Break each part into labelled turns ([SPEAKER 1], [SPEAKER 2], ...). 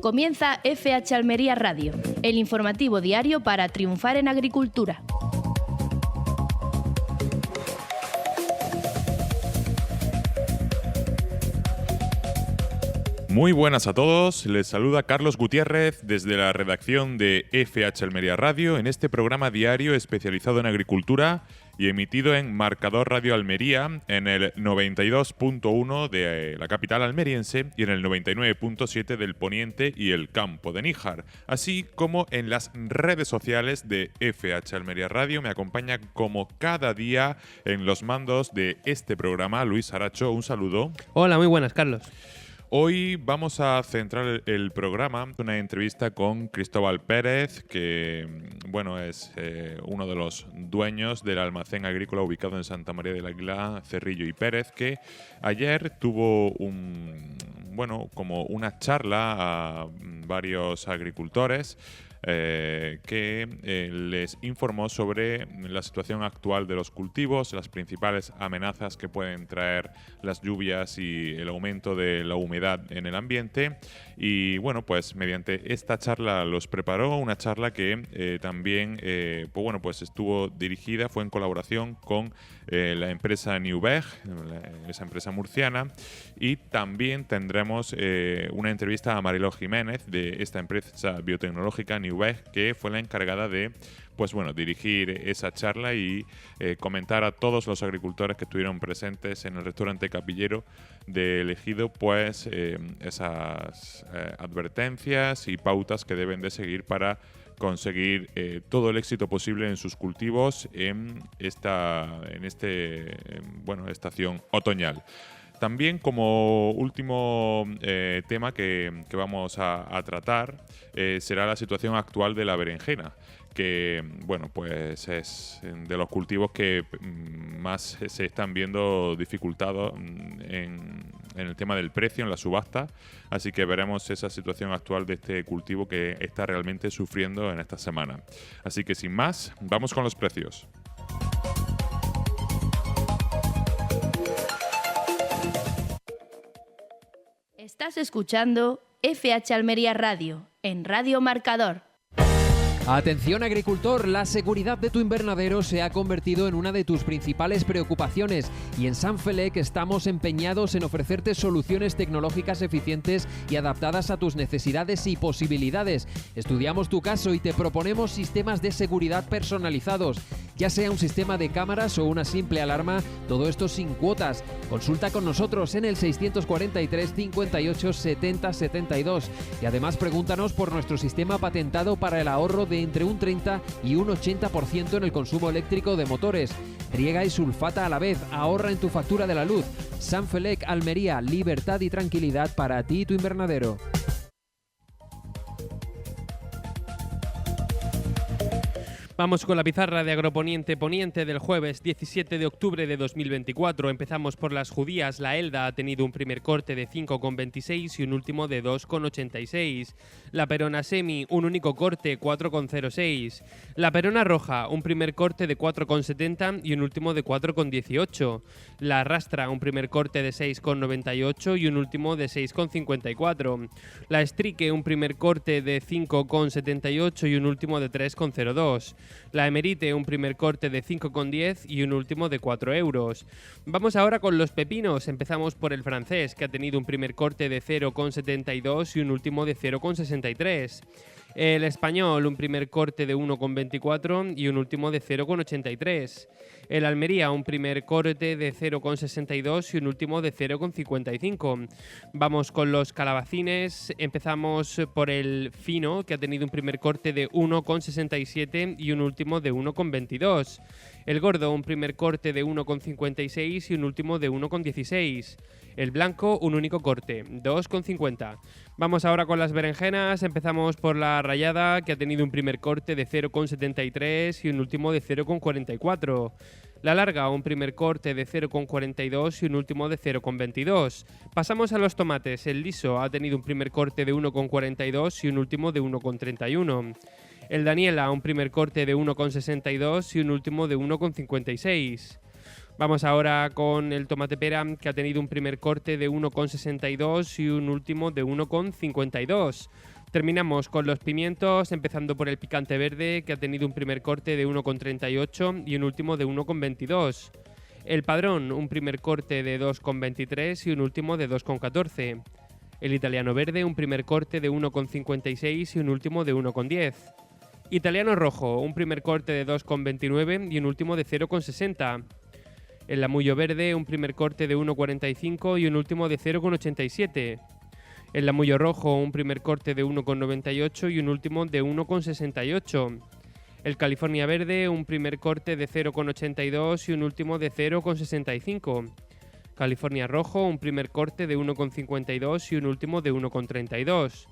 [SPEAKER 1] Comienza FH Almería Radio, el informativo diario para triunfar en agricultura.
[SPEAKER 2] Muy buenas a todos, les saluda Carlos Gutiérrez desde la redacción de FH Almería Radio en este programa diario especializado en agricultura y emitido en Marcador Radio Almería en el 92.1 de la capital almeriense y en el 99.7 del Poniente y el Campo de Níjar, así como en las redes sociales de FH Almería Radio. Me acompaña como cada día en los mandos de este programa Luis Aracho. Un saludo.
[SPEAKER 3] Hola, muy buenas, Carlos.
[SPEAKER 2] Hoy vamos a centrar el programa en una entrevista con Cristóbal Pérez, que es uno de los dueños del almacén agrícola ubicado en Santa María del Aguilar, Cerrillo y Pérez, que ayer tuvo como una charla a varios agricultores que les informó sobre la situación actual de los cultivos, las principales amenazas que pueden traer las lluvias y el aumento de la humedad en el ambiente. Y pues mediante esta charla los preparó, una charla que también estuvo dirigida, fue en colaboración con la empresa Newbeg, esa empresa murciana, y también tendremos una entrevista a Mariló Jiménez de esta empresa biotecnológica Newbeg, que fue la encargada de dirigir esa charla y comentar a todos los agricultores que estuvieron presentes en el restaurante Capillero de Ejido esas advertencias y pautas que deben de seguir para conseguir todo el éxito posible en sus cultivos en esta estación otoñal. También, como último tema que vamos a tratar, será la situación actual de la berenjena, que es de los cultivos que más se están viendo dificultados en el tema del precio, en la subasta. Así que veremos esa situación actual de este cultivo que está realmente sufriendo en esta semana. Así que sin más, vamos con los precios.
[SPEAKER 1] Estás escuchando FH Almería Radio, en Radio Marcador.
[SPEAKER 4] Atención agricultor, la seguridad de tu invernadero se ha convertido en una de tus principales preocupaciones y en Sanfelec estamos empeñados en ofrecerte soluciones tecnológicas eficientes y adaptadas a tus necesidades y posibilidades. Estudiamos tu caso y te proponemos sistemas de seguridad personalizados, ya sea un sistema de cámaras o una simple alarma, todo esto sin cuotas. Consulta con nosotros en el 643 58 70 72 y además pregúntanos por nuestro sistema patentado para el ahorro de entre un 30 y un 80% en el consumo eléctrico de motores. Riega y sulfata a la vez, ahorra en tu factura de la luz. Sanfelec Almería, libertad y tranquilidad para ti y tu invernadero.
[SPEAKER 3] Vamos con la pizarra de Agroponiente Poniente del jueves 17 de octubre de 2024. Empezamos por las judías. La Elda ha tenido un primer corte de 5,26 y un último de 2,86. La Perona Semi, un único corte, 4,06. La Perona Roja, un primer corte de 4,70 y un último de 4,18. La Rastra, un primer corte de 6,98 y un último de 6,54. La Strique, un primer corte de 5,78 y un último de 3,02. La Emerite, un primer corte de 5,10 y un último de 4 euros. Vamos ahora con los pepinos. Empezamos por el francés, que ha tenido un primer corte de 0,72 y un último de 0,63. El español, un primer corte de 1,24 y un último de 0,83. El Almería, un primer corte de 0,62 y un último de 0,55. Vamos con los calabacines. Empezamos por el fino, que ha tenido un primer corte de 1,67 y un último de 1,22. El gordo, un primer corte de 1,56 y un último de 1,16. El blanco, un único corte, 2,50. Vamos ahora con las berenjenas. Empezamos por la rayada, que ha tenido un primer corte de 0,73 y un último de 0,44. La larga, un primer corte de 0,42 y un último de 0,22. Pasamos a los tomates. El liso ha tenido un primer corte de 1,42 y un último de 1,31. El Daniela, un primer corte de 1,62 y un último de 1,56. Vamos ahora con el tomate pera, que ha tenido un primer corte de 1,62 y un último de 1,52. Terminamos con los pimientos, empezando por el picante verde, que ha tenido un primer corte de 1,38 y un último de 1,22. El padrón, un primer corte de 2,23 y un último de 2,14. El italiano verde, un primer corte de 1,56 y un último de 1,10. Italiano rojo, un primer corte de 2,29 y un último de 0,60. El lamullo verde, un primer corte de 1,45 y un último de 0,87. El lamullo rojo, un primer corte de 1,98 y un último de 1,68. El California verde, un primer corte de 0,82 y un último de 0,65. California rojo, un primer corte de 1,52 y un último de 1,32.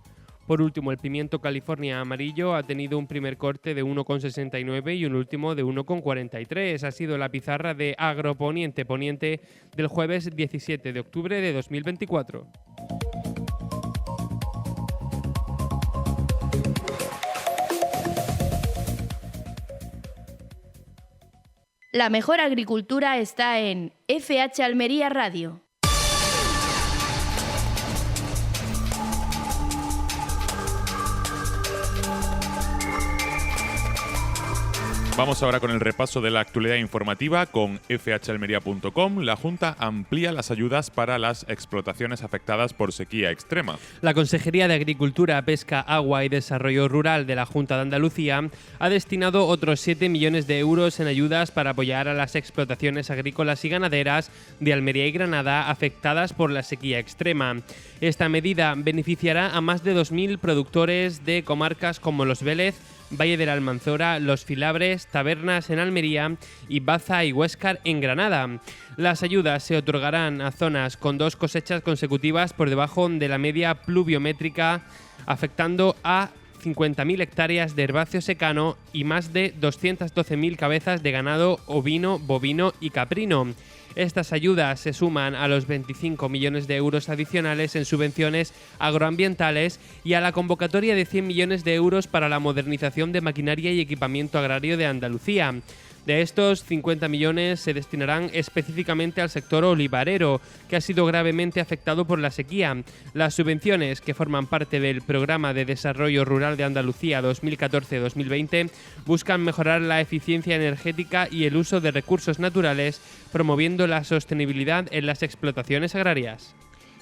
[SPEAKER 3] Por último, el pimiento California amarillo ha tenido un primer corte de 1,69 y un último de 1,43. Ha sido la pizarra de Agroponiente Poniente del jueves 17 de octubre de 2024.
[SPEAKER 1] La mejor agricultura está en FH Almería Radio.
[SPEAKER 2] Vamos ahora con el repaso de la actualidad informativa con fhalmería.com. La Junta amplía las ayudas para las explotaciones afectadas por sequía extrema.
[SPEAKER 3] La Consejería de Agricultura, Pesca, Agua y Desarrollo Rural de la Junta de Andalucía ha destinado otros 7 millones de euros en ayudas para apoyar a las explotaciones agrícolas y ganaderas de Almería y Granada afectadas por la sequía extrema. Esta medida beneficiará a más de 2.000 productores de comarcas como Los Vélez, Valle de la Almanzora, Los Filabres, Tabernas en Almería y Baza y Huéscar en Granada. Las ayudas se otorgarán a zonas con 2 cosechas consecutivas por debajo de la media pluviométrica, afectando a 50.000 hectáreas de herbáceo secano y más de 212.000 cabezas de ganado ovino, bovino y caprino. Estas ayudas se suman a los 25 millones de euros adicionales en subvenciones agroambientales y a la convocatoria de 100 millones de euros para la modernización de maquinaria y equipamiento agrario de Andalucía. De estos, 50 millones se destinarán específicamente al sector olivarero, que ha sido gravemente afectado por la sequía. Las subvenciones, que forman parte del Programa de Desarrollo Rural de Andalucía 2014-2020, buscan mejorar la eficiencia energética y el uso de recursos naturales, promoviendo la sostenibilidad en las explotaciones agrarias.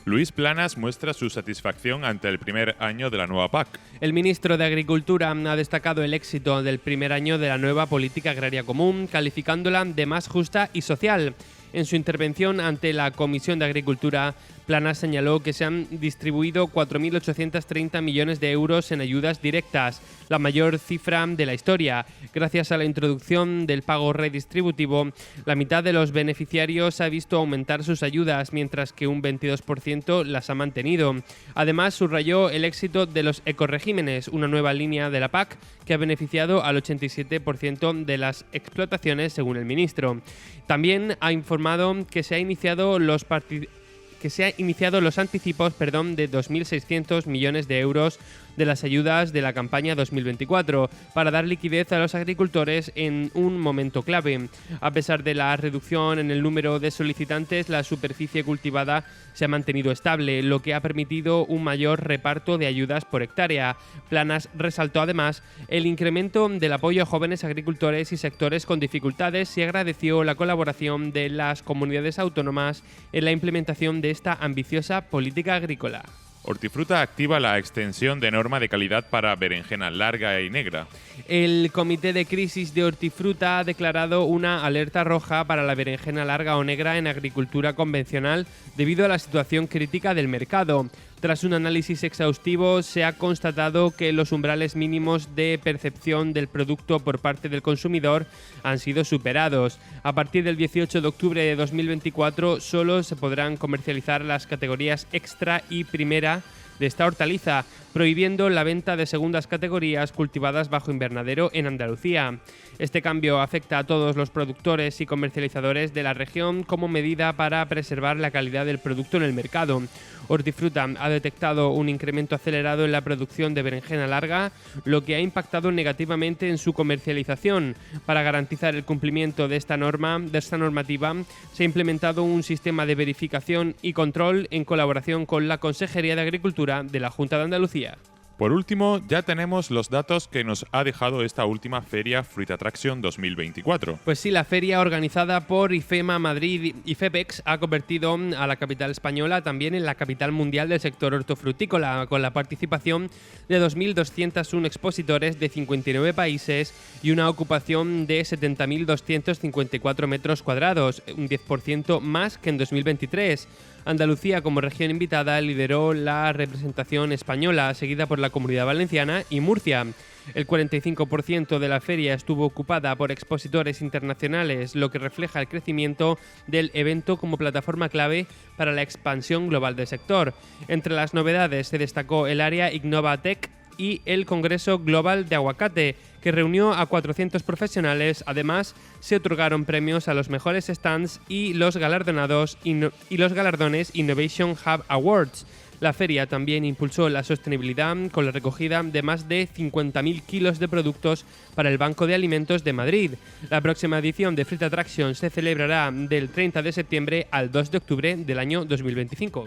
[SPEAKER 2] Luis Planas muestra su satisfacción ante el primer año de la nueva PAC.
[SPEAKER 3] El ministro de Agricultura ha destacado el éxito del primer año de la nueva política agraria común, calificándola de más justa y social. En su intervención ante la Comisión de Agricultura, Planas señaló que se han distribuido 4.830 millones de euros en ayudas directas, la mayor cifra de la historia. Gracias a la introducción del pago redistributivo, la mitad de los beneficiarios ha visto aumentar sus ayudas, mientras que un 22% las ha mantenido. Además, subrayó el éxito de los ecoregímenes, una nueva línea de la PAC que ha beneficiado al 87% de las explotaciones, según el ministro. También ha informado que se han iniciado los anticipos de 2.600 millones de euros de las ayudas de la campaña 2024 para dar liquidez a los agricultores en un momento clave. A pesar de la reducción en el número de solicitantes, la superficie cultivada se ha mantenido estable, lo que ha permitido un mayor reparto de ayudas por hectárea. Planas resaltó además el incremento del apoyo a jóvenes agricultores y sectores con dificultades y agradeció la colaboración de las comunidades autónomas en la implementación de esta ambiciosa política agrícola.
[SPEAKER 2] Hortifruta activa la extensión de norma de calidad para berenjena larga y negra.
[SPEAKER 3] El Comité de Crisis de Hortifruta ha declarado una alerta roja para la berenjena larga o negra en agricultura convencional debido a la situación crítica del mercado. Tras un análisis exhaustivo, se ha constatado que los umbrales mínimos de percepción del producto por parte del consumidor han sido superados. A partir del 18 de octubre de 2024, solo se podrán comercializar las categorías extra y primera de esta hortaliza. prohibiendo la venta de segundas categorías cultivadas bajo invernadero en Andalucía. Este cambio afecta a todos los productores y comercializadores de la región como medida para preservar la calidad del producto en el mercado. Hortifruta ha detectado un incremento acelerado en la producción de berenjena larga, lo que ha impactado negativamente en su comercialización. Para garantizar el cumplimiento de esta normativa, se ha implementado un sistema de verificación y control en colaboración con la Consejería de Agricultura de la Junta de Andalucía.
[SPEAKER 2] Por último, ya tenemos los datos que nos ha dejado esta última feria Fruit Attraction 2024.
[SPEAKER 3] Pues sí, la feria organizada por IFEMA Madrid y FEPEX ha convertido a la capital española también en la capital mundial del sector hortofrutícola, con la participación de 2.201 expositores de 59 países y una ocupación de 70.254 metros cuadrados, un 10% más que en 2023. Andalucía, como región invitada, lideró la representación española, seguida por la Comunidad Valenciana y Murcia. El 45% de la feria estuvo ocupada por expositores internacionales, lo que refleja el crecimiento del evento como plataforma clave para la expansión global del sector. Entre las novedades se destacó el área Innovatec y el Congreso Global de Aguacate, que reunió a 400 profesionales. Además, se otorgaron premios a los mejores stands y los galardones Innovation Hub Awards. La feria también impulsó la sostenibilidad con la recogida de más de 50.000 kilos de productos para el Banco de Alimentos de Madrid. La próxima edición de Fruit Attraction se celebrará del 30 de septiembre al 2 de octubre del año 2025.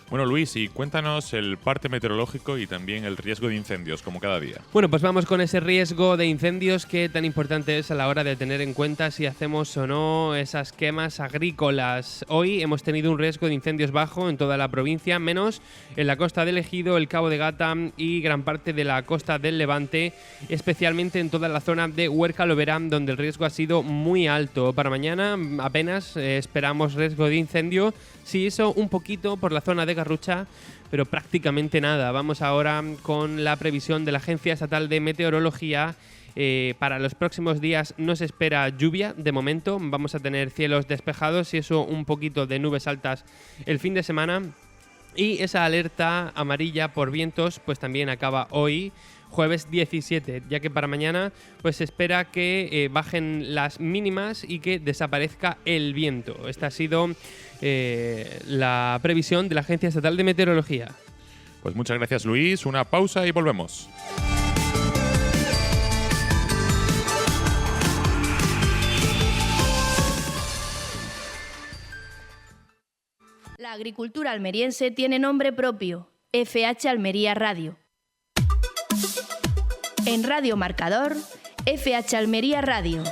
[SPEAKER 2] Bueno, Luis, y cuéntanos el parte meteorológico y también el riesgo de incendios, como cada día.
[SPEAKER 3] Bueno, pues vamos con ese riesgo de incendios que tan importante es a la hora de tener en cuenta si hacemos o no esas quemas agrícolas. Hoy hemos tenido un riesgo de incendios bajo en toda la provincia, menos en la costa del Ejido, el Cabo de Gata y gran parte de la costa del Levante, especialmente en toda la zona de Huerca-Lovera, donde el riesgo ha sido muy alto. Para mañana apenas esperamos riesgo de incendio, si eso un poquito por la zona de Garrucha, pero prácticamente nada. Vamos ahora con la previsión de la Agencia Estatal de Meteorología. Para los próximos días no se espera lluvia de momento, vamos a tener cielos despejados y eso un poquito de nubes altas el fin de semana, y esa alerta amarilla por vientos pues también acaba hoy, jueves 17, ya que para mañana pues se espera que bajen las mínimas y que desaparezca el viento. Esta ha sido la previsión de la Agencia Estatal de Meteorología.
[SPEAKER 2] Pues muchas gracias, Luis. Una pausa y volvemos.
[SPEAKER 1] La agricultura almeriense tiene nombre propio, FH Almería Radio. En Radio Marcador, FH Almería Radio.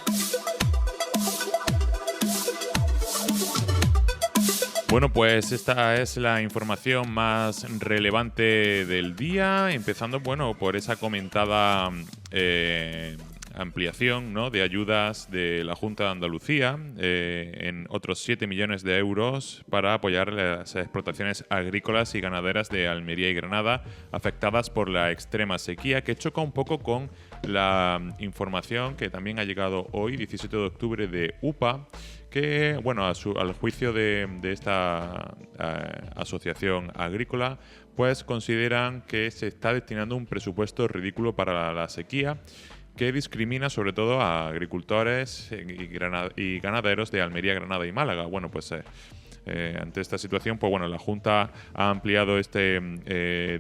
[SPEAKER 2] Bueno, pues esta es la información más relevante del día, empezando por esa comentada ampliación, ¿no?, de ayudas de la Junta de Andalucía en otros 7 millones de euros para apoyar las explotaciones agrícolas y ganaderas de Almería y Granada afectadas por la extrema sequía, que choca un poco con la información que también ha llegado hoy, 17 de octubre, de UPA, que, al juicio de esta asociación agrícola, pues consideran que se está destinando un presupuesto ridículo para la sequía, que discrimina sobre todo a agricultores y ganaderos de Almería, Granada y Málaga. Ante esta situación, la Junta ha ampliado este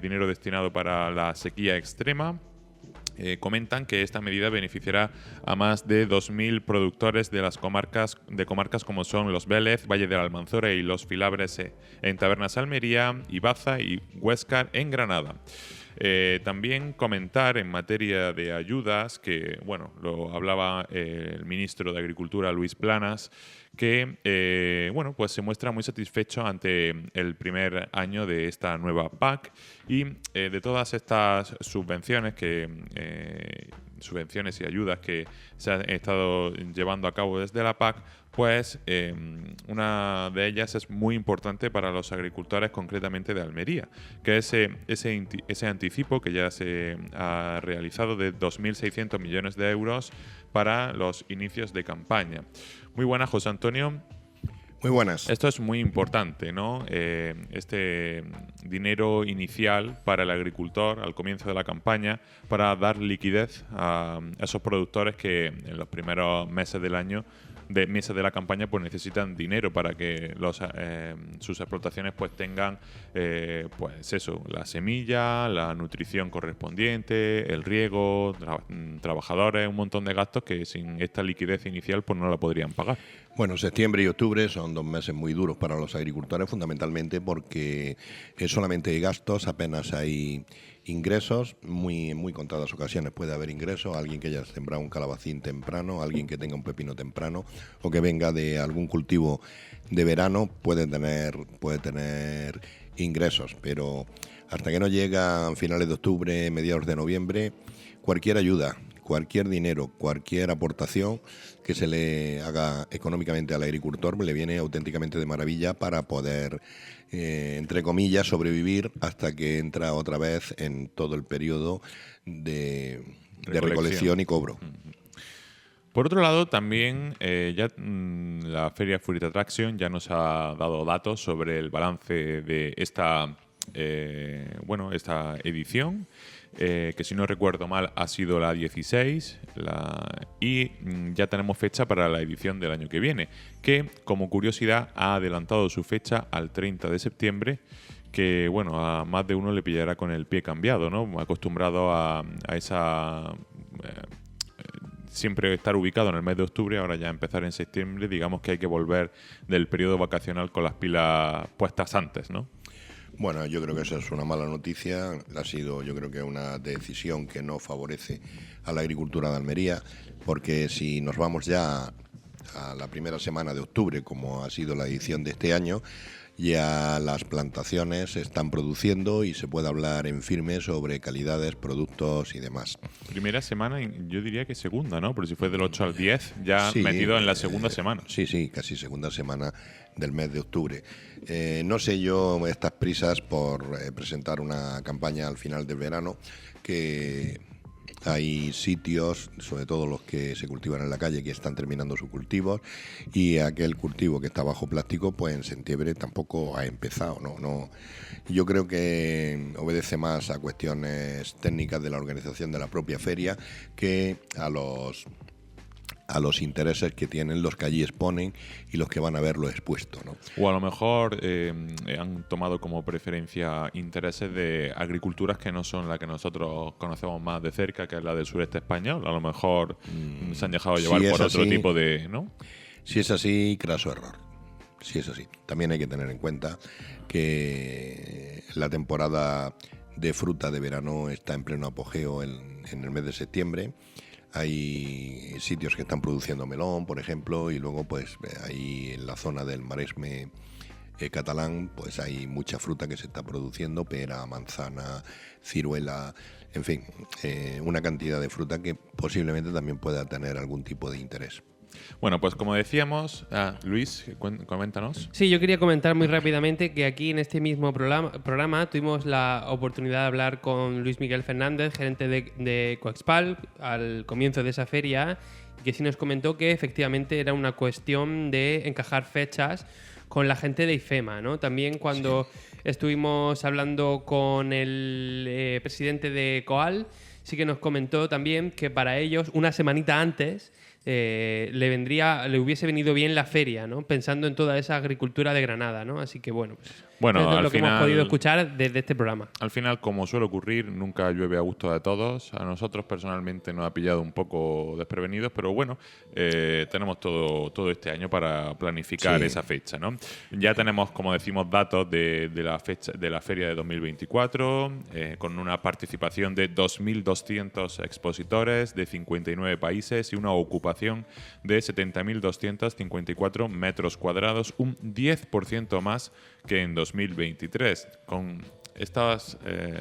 [SPEAKER 2] dinero destinado para la sequía extrema. Comentan que esta medida beneficiará a más de 2.000 productores de las comarcas como son Los Vélez, Valle de la Almanzora y Los Filabres en Tabernas Almería, Ibaza y Huéscar en Granada. También comentar en materia de ayudas, que lo hablaba el ministro de Agricultura, Luis Planas, que se muestra muy satisfecho ante el primer año de esta nueva PAC y de todas estas subvenciones y ayudas que se han estado llevando a cabo desde la PAC. Una de ellas es muy importante para los agricultores, concretamente de Almería, que es ese anticipo que ya se ha realizado de 2.600 millones de euros para los inicios de campaña. Muy buenas, José Antonio.
[SPEAKER 5] Muy buenas.
[SPEAKER 2] Esto es muy importante, ¿no? Este dinero inicial para el agricultor al comienzo de la campaña para dar liquidez a esos productores que en los primeros meses del año, meses de la campaña, pues necesitan dinero para que sus explotaciones pues tengan pues eso, la semilla, la nutrición correspondiente, el riego, trabajadores, un montón de gastos que sin esta liquidez inicial pues no la podrían pagar.
[SPEAKER 5] Bueno, septiembre y octubre son 2 meses muy duros para los agricultores, fundamentalmente porque solamente hay gastos, apenas hay ingresos. Muy contadas ocasiones puede haber ingresos, alguien que haya sembrado un calabacín temprano, alguien que tenga un pepino temprano o que venga de algún cultivo de verano puede tener ingresos, pero hasta que no llegan finales de octubre, mediados de noviembre, cualquier ayuda, cualquier dinero, cualquier aportación que se le haga económicamente al agricultor le viene auténticamente de maravilla para poder, entre comillas, sobrevivir hasta que entra otra vez en todo el periodo de recolección y cobro.
[SPEAKER 2] Por otro lado, también la Feria Fruit Attraction ya nos ha dado datos sobre el balance de esta edición. Que si no recuerdo mal ha sido la 16 y ya tenemos fecha para la edición del año que viene, que como curiosidad ha adelantado su fecha al 30 de septiembre, que bueno, a más de uno le pillará con el pie cambiado, ¿no? Acostumbrado a esa... siempre estar ubicado en el mes de octubre, ahora ya empezar en septiembre, digamos que hay que volver del periodo vacacional con las pilas puestas antes, ¿no?
[SPEAKER 5] Bueno, yo creo que esa es una mala noticia. Ha sido, yo creo que una decisión que no favorece a la agricultura de Almería, porque si nos vamos ya a la primera semana de octubre, como ha sido la edición de este año, ya las plantaciones se están produciendo y se puede hablar en firme sobre calidades, productos y demás.
[SPEAKER 2] Primera semana, yo diría que segunda, ¿no? Porque si fue del 8 al 10, ya sí, metido en la segunda semana.
[SPEAKER 5] Sí, casi segunda semana del mes de octubre. No sé yo estas prisas por presentar una campaña al final del verano, que hay sitios, sobre todo los que se cultivan en la calle, que están terminando sus cultivos, y aquel cultivo que está bajo plástico, pues en septiembre tampoco ha empezado, ¿no? Yo creo que obedece más a cuestiones técnicas de la organización de la propia feria que a los intereses que tienen los que allí exponen y los que van a verlo expuesto, ¿no?
[SPEAKER 2] O a lo mejor han tomado como preferencia intereses de agriculturas que no son la que nosotros conocemos más de cerca, que es la del sureste español. A lo mejor se han dejado llevar por otro tipo de... ¿no?
[SPEAKER 5] Si es así, craso error. Si es así. También hay que tener en cuenta que la temporada de fruta de verano está en pleno apogeo en el mes de septiembre. Hay sitios que están produciendo melón, por ejemplo, y luego pues ahí en la zona del Maresme catalán pues hay mucha fruta que se está produciendo, pera, manzana, ciruela, en fin, una cantidad de fruta que posiblemente también pueda tener algún tipo de interés.
[SPEAKER 2] Bueno, pues como decíamos, Luis, coméntanos.
[SPEAKER 3] Sí, yo quería comentar muy rápidamente que aquí en este mismo programa tuvimos la oportunidad de hablar con Luis Miguel Fernández, gerente de Coexpal, al comienzo de esa feria, que sí nos comentó que efectivamente era una cuestión de encajar fechas con la gente de IFEMA, ¿no? También cuando estuvimos hablando con el presidente de COAL, sí que nos comentó también que para ellos una semanita antes le hubiese venido bien la feria, ¿no? Pensando en toda esa agricultura de Granada, ¿no? Así que bueno, pues es lo que hemos podido escuchar desde este programa.
[SPEAKER 2] Al final, como suele ocurrir, nunca llueve a gusto de todos. A nosotros personalmente nos ha pillado un poco desprevenidos, pero bueno, tenemos todo este año para planificar esa fecha, ¿no? Ya tenemos, como decimos, datos de la fecha de la feria de 2024, con una participación de 2.200 expositores de 59 países y una ocupación de 70.254 metros cuadrados, un 10% más que en 2023. Con estos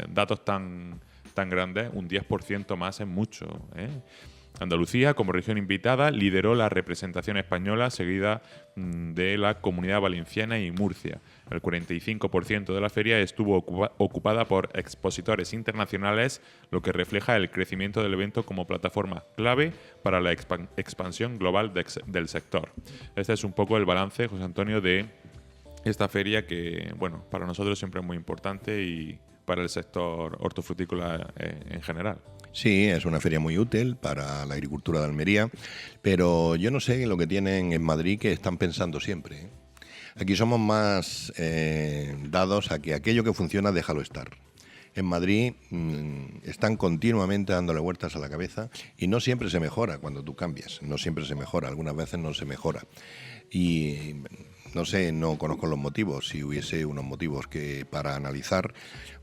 [SPEAKER 2] datos tan grandes, un 10% más es mucho, ¿eh? Andalucía, como región invitada, lideró la representación española, seguida de la Comunidad Valenciana y Murcia. El 45% de la feria estuvo ocupada por expositores internacionales, lo que refleja el crecimiento del evento como plataforma clave para la expansión global del sector. Este es un poco el balance, José Antonio, de esta feria que, bueno, para nosotros siempre es muy importante y para el sector hortofrutícola en general.
[SPEAKER 5] Sí, es una feria muy útil para la agricultura de Almería, pero yo no sé lo que tienen en Madrid que están pensando siempre, ¿eh? Aquí somos más dados a que aquello que funciona, déjalo estar. En Madrid están continuamente dándole vueltas a la cabeza y no siempre se mejora cuando tú cambias, no siempre se mejora, algunas veces no se mejora. Y no sé, no conozco los motivos. Si hubiese unos motivos que para analizar,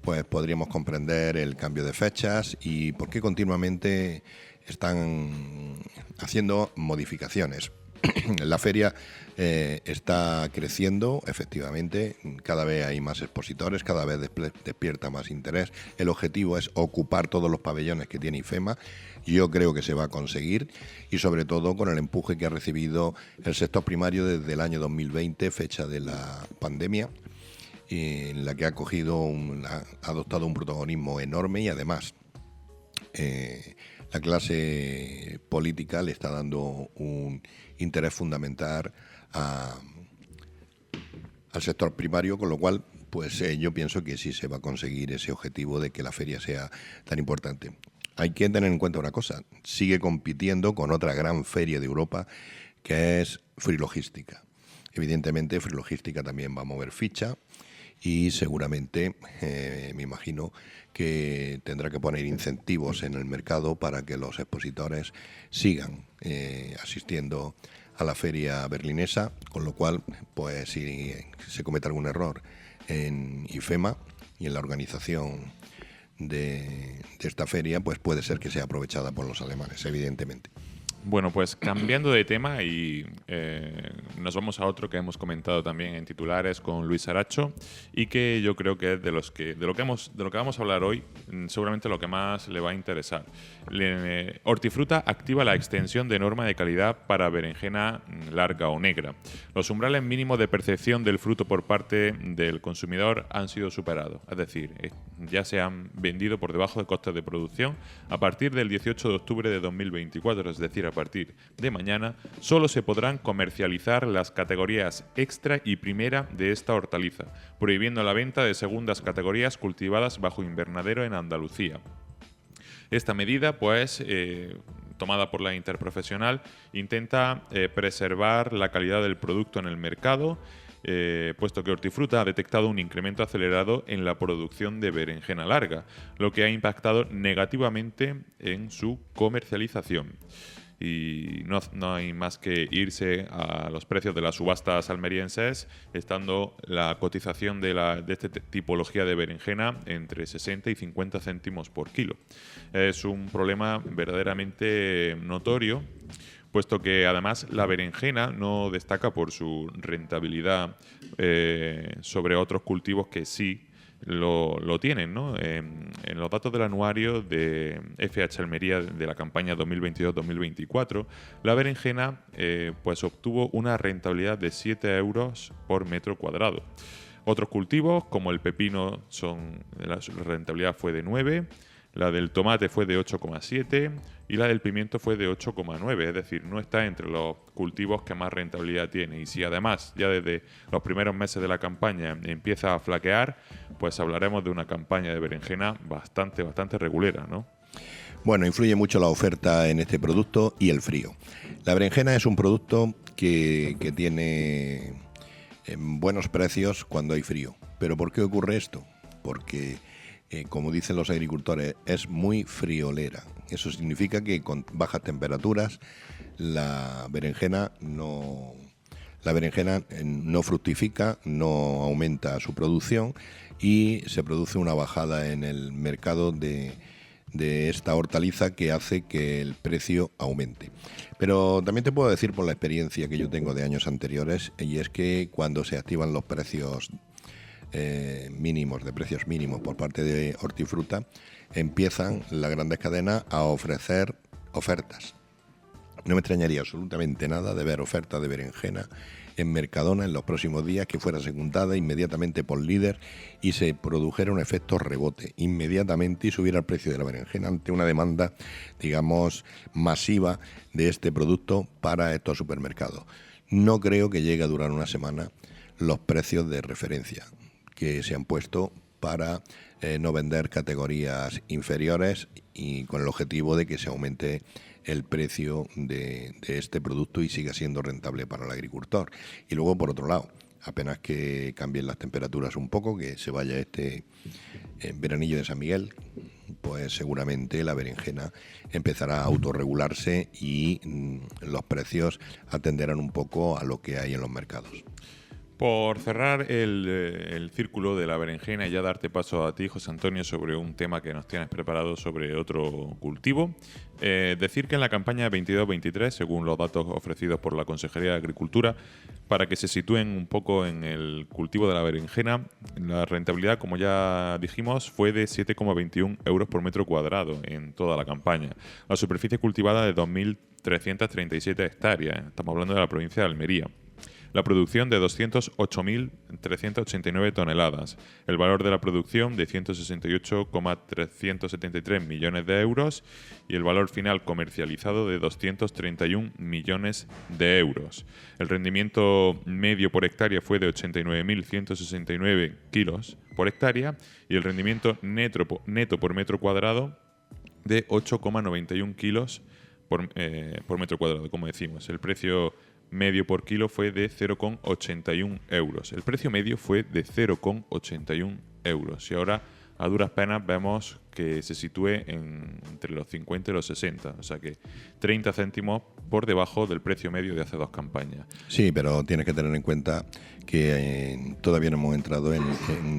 [SPEAKER 5] pues podríamos comprender el cambio de fechas y por qué continuamente están haciendo modificaciones. La feria está creciendo, efectivamente, cada vez hay más expositores, cada vez despierta más interés. El objetivo es ocupar todos los pabellones que tiene IFEMA. Yo creo que se va a conseguir y sobre todo con el empuje que ha recibido el sector primario desde el año 2020, fecha de la pandemia, en la que ha adoptado un protagonismo enorme y además la clase política le está dando un interés fundamental al sector primario, con lo cual pues yo pienso que sí se va a conseguir ese objetivo de que la feria sea tan importante. Hay que tener en cuenta una cosa, sigue compitiendo con otra gran feria de Europa que es Frilogística. Evidentemente Frilogística también va a mover ficha y seguramente me imagino que tendrá que poner incentivos en el mercado para que los expositores sigan asistiendo a la feria berlinesa, con lo cual, pues si se comete algún error en IFEMA y en la organización de esta feria, pues puede ser que sea aprovechada por los alemanes, evidentemente.
[SPEAKER 2] Bueno, pues cambiando de tema y nos vamos a otro que hemos comentado también en titulares con Luis Aracho y que yo creo que es de lo que vamos a hablar hoy, seguramente lo que más le va a interesar. Hortifruta activa la extensión de norma de calidad para berenjena larga o negra. Los umbrales mínimos de percepción del fruto por parte del consumidor han sido superados, es decir, ya se han vendido por debajo de costes de producción a partir del 18 de octubre de 2024, es decir, a partir de mañana, solo se podrán comercializar las categorías extra y primera de esta hortaliza, prohibiendo la venta de segundas categorías cultivadas bajo invernadero en Andalucía. Esta medida, pues, tomada por la interprofesional, intenta preservar la calidad del producto en el mercado, puesto que Hortifruta ha detectado un incremento acelerado en la producción de berenjena larga, lo que ha impactado negativamente en su comercialización. Y no hay más que irse a los precios de las subastas almerienses, estando la cotización de esta tipología de berenjena entre 60 y 50 céntimos por kilo. Es un problema verdaderamente notorio, puesto que además la berenjena no destaca por su rentabilidad sobre otros cultivos que sí lo tienen, ¿no? En los datos del anuario de FH Almería de la campaña 2022-2024, la berenjena pues obtuvo una rentabilidad de 7 euros por metro cuadrado. Otros cultivos, como el pepino, la rentabilidad fue de 9, la del tomate fue de 8,7 y la del pimiento fue de 8,9, es decir, no está entre los cultivos que más rentabilidad tiene. Y si además ya desde los primeros meses de la campaña empieza a flaquear, pues hablaremos de una campaña de berenjena bastante regulera, ¿no?
[SPEAKER 5] Bueno, influye mucho la oferta en este producto y el frío. La berenjena es un producto que tiene buenos precios cuando hay frío. ¿Pero por qué ocurre esto? Porque como dicen los agricultores, es muy friolera. Eso significa que con bajas temperaturas la berenjena no fructifica, no aumenta su producción y se produce una bajada en el mercado de esta hortaliza que hace que el precio aumente. Pero también te puedo decir por la experiencia que yo tengo de años anteriores, y es que cuando se activan los precios precios mínimos por parte de Hortifruta, empiezan las grandes cadenas a ofrecer ofertas. No me extrañaría absolutamente nada de ver ofertas de berenjena en Mercadona en los próximos días que fuera secundada inmediatamente por Líder y se produjera un efecto rebote inmediatamente y subiera el precio de la berenjena ante una demanda, digamos, masiva de este producto para estos supermercados. No creo que llegue a durar una semana los precios de referencia que se han puesto para no vender categorías inferiores y con el objetivo de que se aumente el precio de este producto y siga siendo rentable para el agricultor. Y luego, por otro lado, apenas que cambien las temperaturas un poco, que se vaya este veranillo de San Miguel, pues seguramente la berenjena empezará a autorregularse y los precios atenderán un poco a lo que hay en los mercados.
[SPEAKER 2] Por cerrar el círculo de la berenjena y ya darte paso a ti, José Antonio, sobre un tema que nos tienes preparado sobre otro cultivo, decir que en la campaña 22-23, según los datos ofrecidos por la Consejería de Agricultura, para que se sitúen un poco en el cultivo de la berenjena, la rentabilidad, como ya dijimos, fue de 7,21 euros por metro cuadrado en toda la campaña. La superficie cultivada de 2.337 hectáreas, estamos hablando de la provincia de Almería. La producción de 208.389 toneladas. El valor de la producción de 168,373 millones de euros y el valor final comercializado de 231 millones de euros. El rendimiento medio por hectárea fue de 89.169 kilos por hectárea y el rendimiento neto por metro cuadrado de 8,91 kilos por metro cuadrado, como decimos. El precio medio por kilo fue de 0,81 euros. El precio medio fue de 0,81 euros. Y ahora, a duras penas, vemos que se sitúe entre los 50 y los 60. O sea que 30 céntimos por debajo del precio medio de hace dos campañas.
[SPEAKER 5] Sí, pero tienes que tener en cuenta que todavía no hemos entrado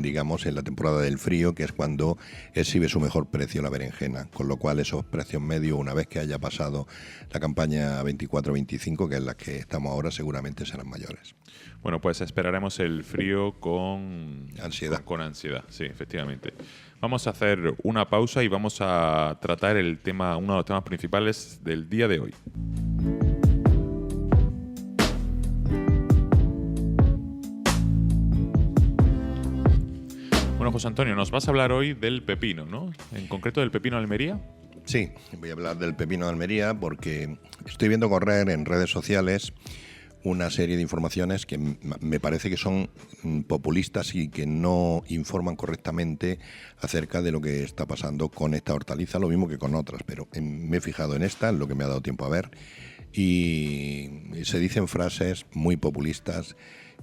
[SPEAKER 5] digamos, en la temporada del frío, que es cuando exhibe su mejor precio la berenjena, con lo cual esos precios medios, una vez que haya pasado la campaña 24-25, que es la que estamos ahora, seguramente serán mayores.
[SPEAKER 2] Bueno, pues esperaremos el frío con
[SPEAKER 5] ansiedad.
[SPEAKER 2] Con ansiedad, sí, efectivamente. Vamos a hacer una pausa y vamos a tratar uno de los temas principales del día de hoy. Bueno, José Antonio, nos vas a hablar hoy del pepino, ¿no? En concreto del pepino de Almería.
[SPEAKER 5] Sí, voy a hablar del pepino de Almería porque estoy viendo correr en redes sociales una serie de informaciones que me parece que son populistas y que no informan correctamente acerca de lo que está pasando con esta hortaliza, lo mismo que con otras, pero me he fijado en esta, en lo que me ha dado tiempo a ver, y se dicen frases muy populistas,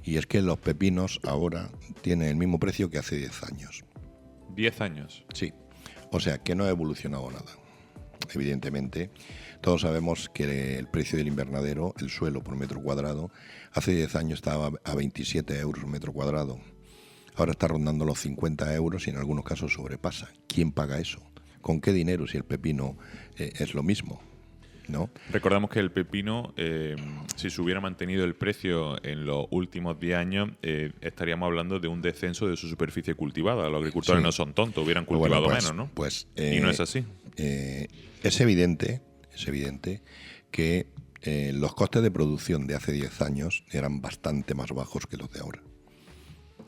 [SPEAKER 5] y es que los pepinos ahora tienen el mismo precio que hace 10 años.
[SPEAKER 2] ¿10 años?
[SPEAKER 5] Sí, o sea que no ha evolucionado nada. Evidentemente, todos sabemos que el precio del invernadero, el suelo por metro cuadrado, hace 10 años estaba a 27 euros metro cuadrado. Ahora está rondando los 50 euros y en algunos casos sobrepasa. ¿Quién paga eso? ¿Con qué dinero si el pepino es lo mismo? ¿No?
[SPEAKER 2] Recordamos que el pepino, si se hubiera mantenido el precio en los últimos 10 años, estaríamos hablando de un descenso de su superficie cultivada. Los agricultores no son tontos, hubieran cultivado menos, ¿no? Y no es así.
[SPEAKER 5] Es evidente que los costes de producción de hace 10 años eran bastante más bajos que los de ahora.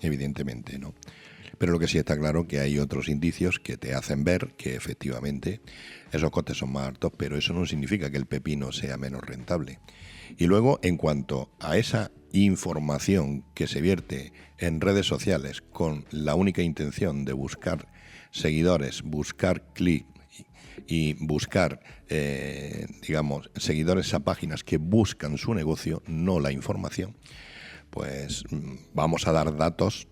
[SPEAKER 5] Evidentemente, ¿no? Pero lo que sí está claro que hay otros indicios que te hacen ver que efectivamente esos costes son más altos, pero eso no significa que el pepino sea menos rentable. Y luego, en cuanto a esa información que se vierte en redes sociales con la única intención de buscar seguidores, buscar clics y buscar, digamos, seguidores a páginas que buscan su negocio, no la información, pues vamos a dar datos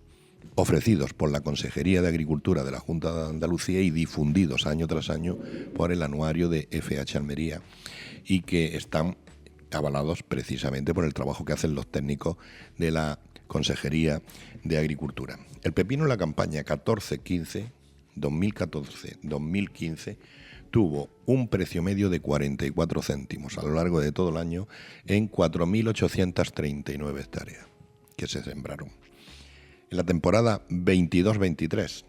[SPEAKER 5] ofrecidos por la Consejería de Agricultura de la Junta de Andalucía y difundidos año tras año por el anuario de FH Almería y que están avalados precisamente por el trabajo que hacen los técnicos de la Consejería de Agricultura. El pepino en la campaña 14-15, 2014-2015, tuvo un precio medio de 44 céntimos a lo largo de todo el año en 4.839 hectáreas que se sembraron. En la temporada 22-23,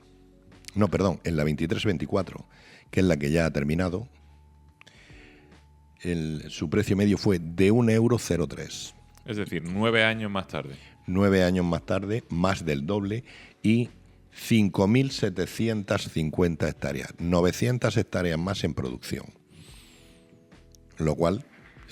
[SPEAKER 5] en la 23-24, que es la que ya ha terminado, su precio medio fue de 1,03 €.
[SPEAKER 2] Es decir, 9 años más tarde.
[SPEAKER 5] 9 años más tarde, más del doble, y 5.750 hectáreas. 900 hectáreas más en producción. Lo cual,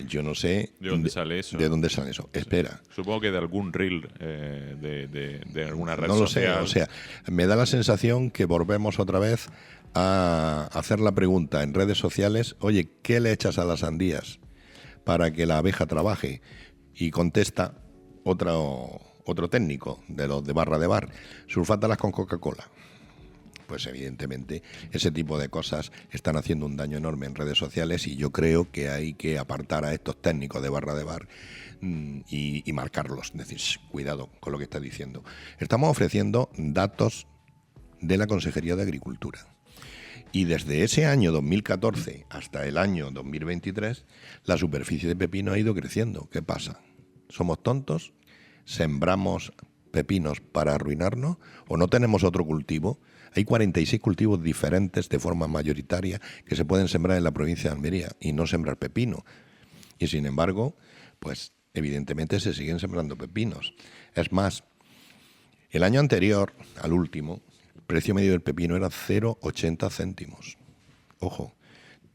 [SPEAKER 5] yo no sé...
[SPEAKER 2] ¿De dónde sale eso?
[SPEAKER 5] ¿De dónde sale eso? Espera.
[SPEAKER 2] Supongo que de algún reel de alguna red
[SPEAKER 5] No lo
[SPEAKER 2] social.
[SPEAKER 5] sé, o sea, me da la sensación que volvemos otra vez a hacer la pregunta en redes sociales, oye, ¿qué le echas a las sandías para que la abeja trabaje? Y contesta otro técnico de los de barra de bar, sulfátalas con Coca-Cola. Pues evidentemente ese tipo de cosas están haciendo un daño enorme en redes sociales, y yo creo que hay que apartar a estos técnicos de barra de bar y marcarlos, decir, cuidado con lo que estás diciendo. Estamos ofreciendo datos de la Consejería de Agricultura. Y desde ese año 2014 hasta el año 2023, la superficie de pepino ha ido creciendo. ¿Qué pasa? ¿Somos tontos? ¿Sembramos pepinos para arruinarnos? ¿O no tenemos otro cultivo? Hay 46 cultivos diferentes de forma mayoritaria que se pueden sembrar en la provincia de Almería y no sembrar pepino. Y sin embargo, pues evidentemente se siguen sembrando pepinos. Es más, el año anterior al último, el precio medio del pepino era 0,80 céntimos. Ojo,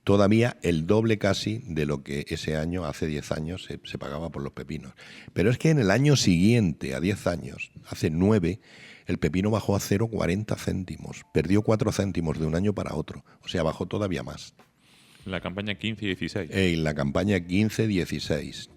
[SPEAKER 5] todavía el doble casi de lo que ese año, hace 10 años, se pagaba por los pepinos. Pero es que en el año siguiente, a 10 años, hace 9, el pepino bajó a 0,40 céntimos. Perdió 4 céntimos de un año para otro. O sea, bajó todavía más.
[SPEAKER 2] En la campaña 15 y 16.
[SPEAKER 5] En la campaña 15-16.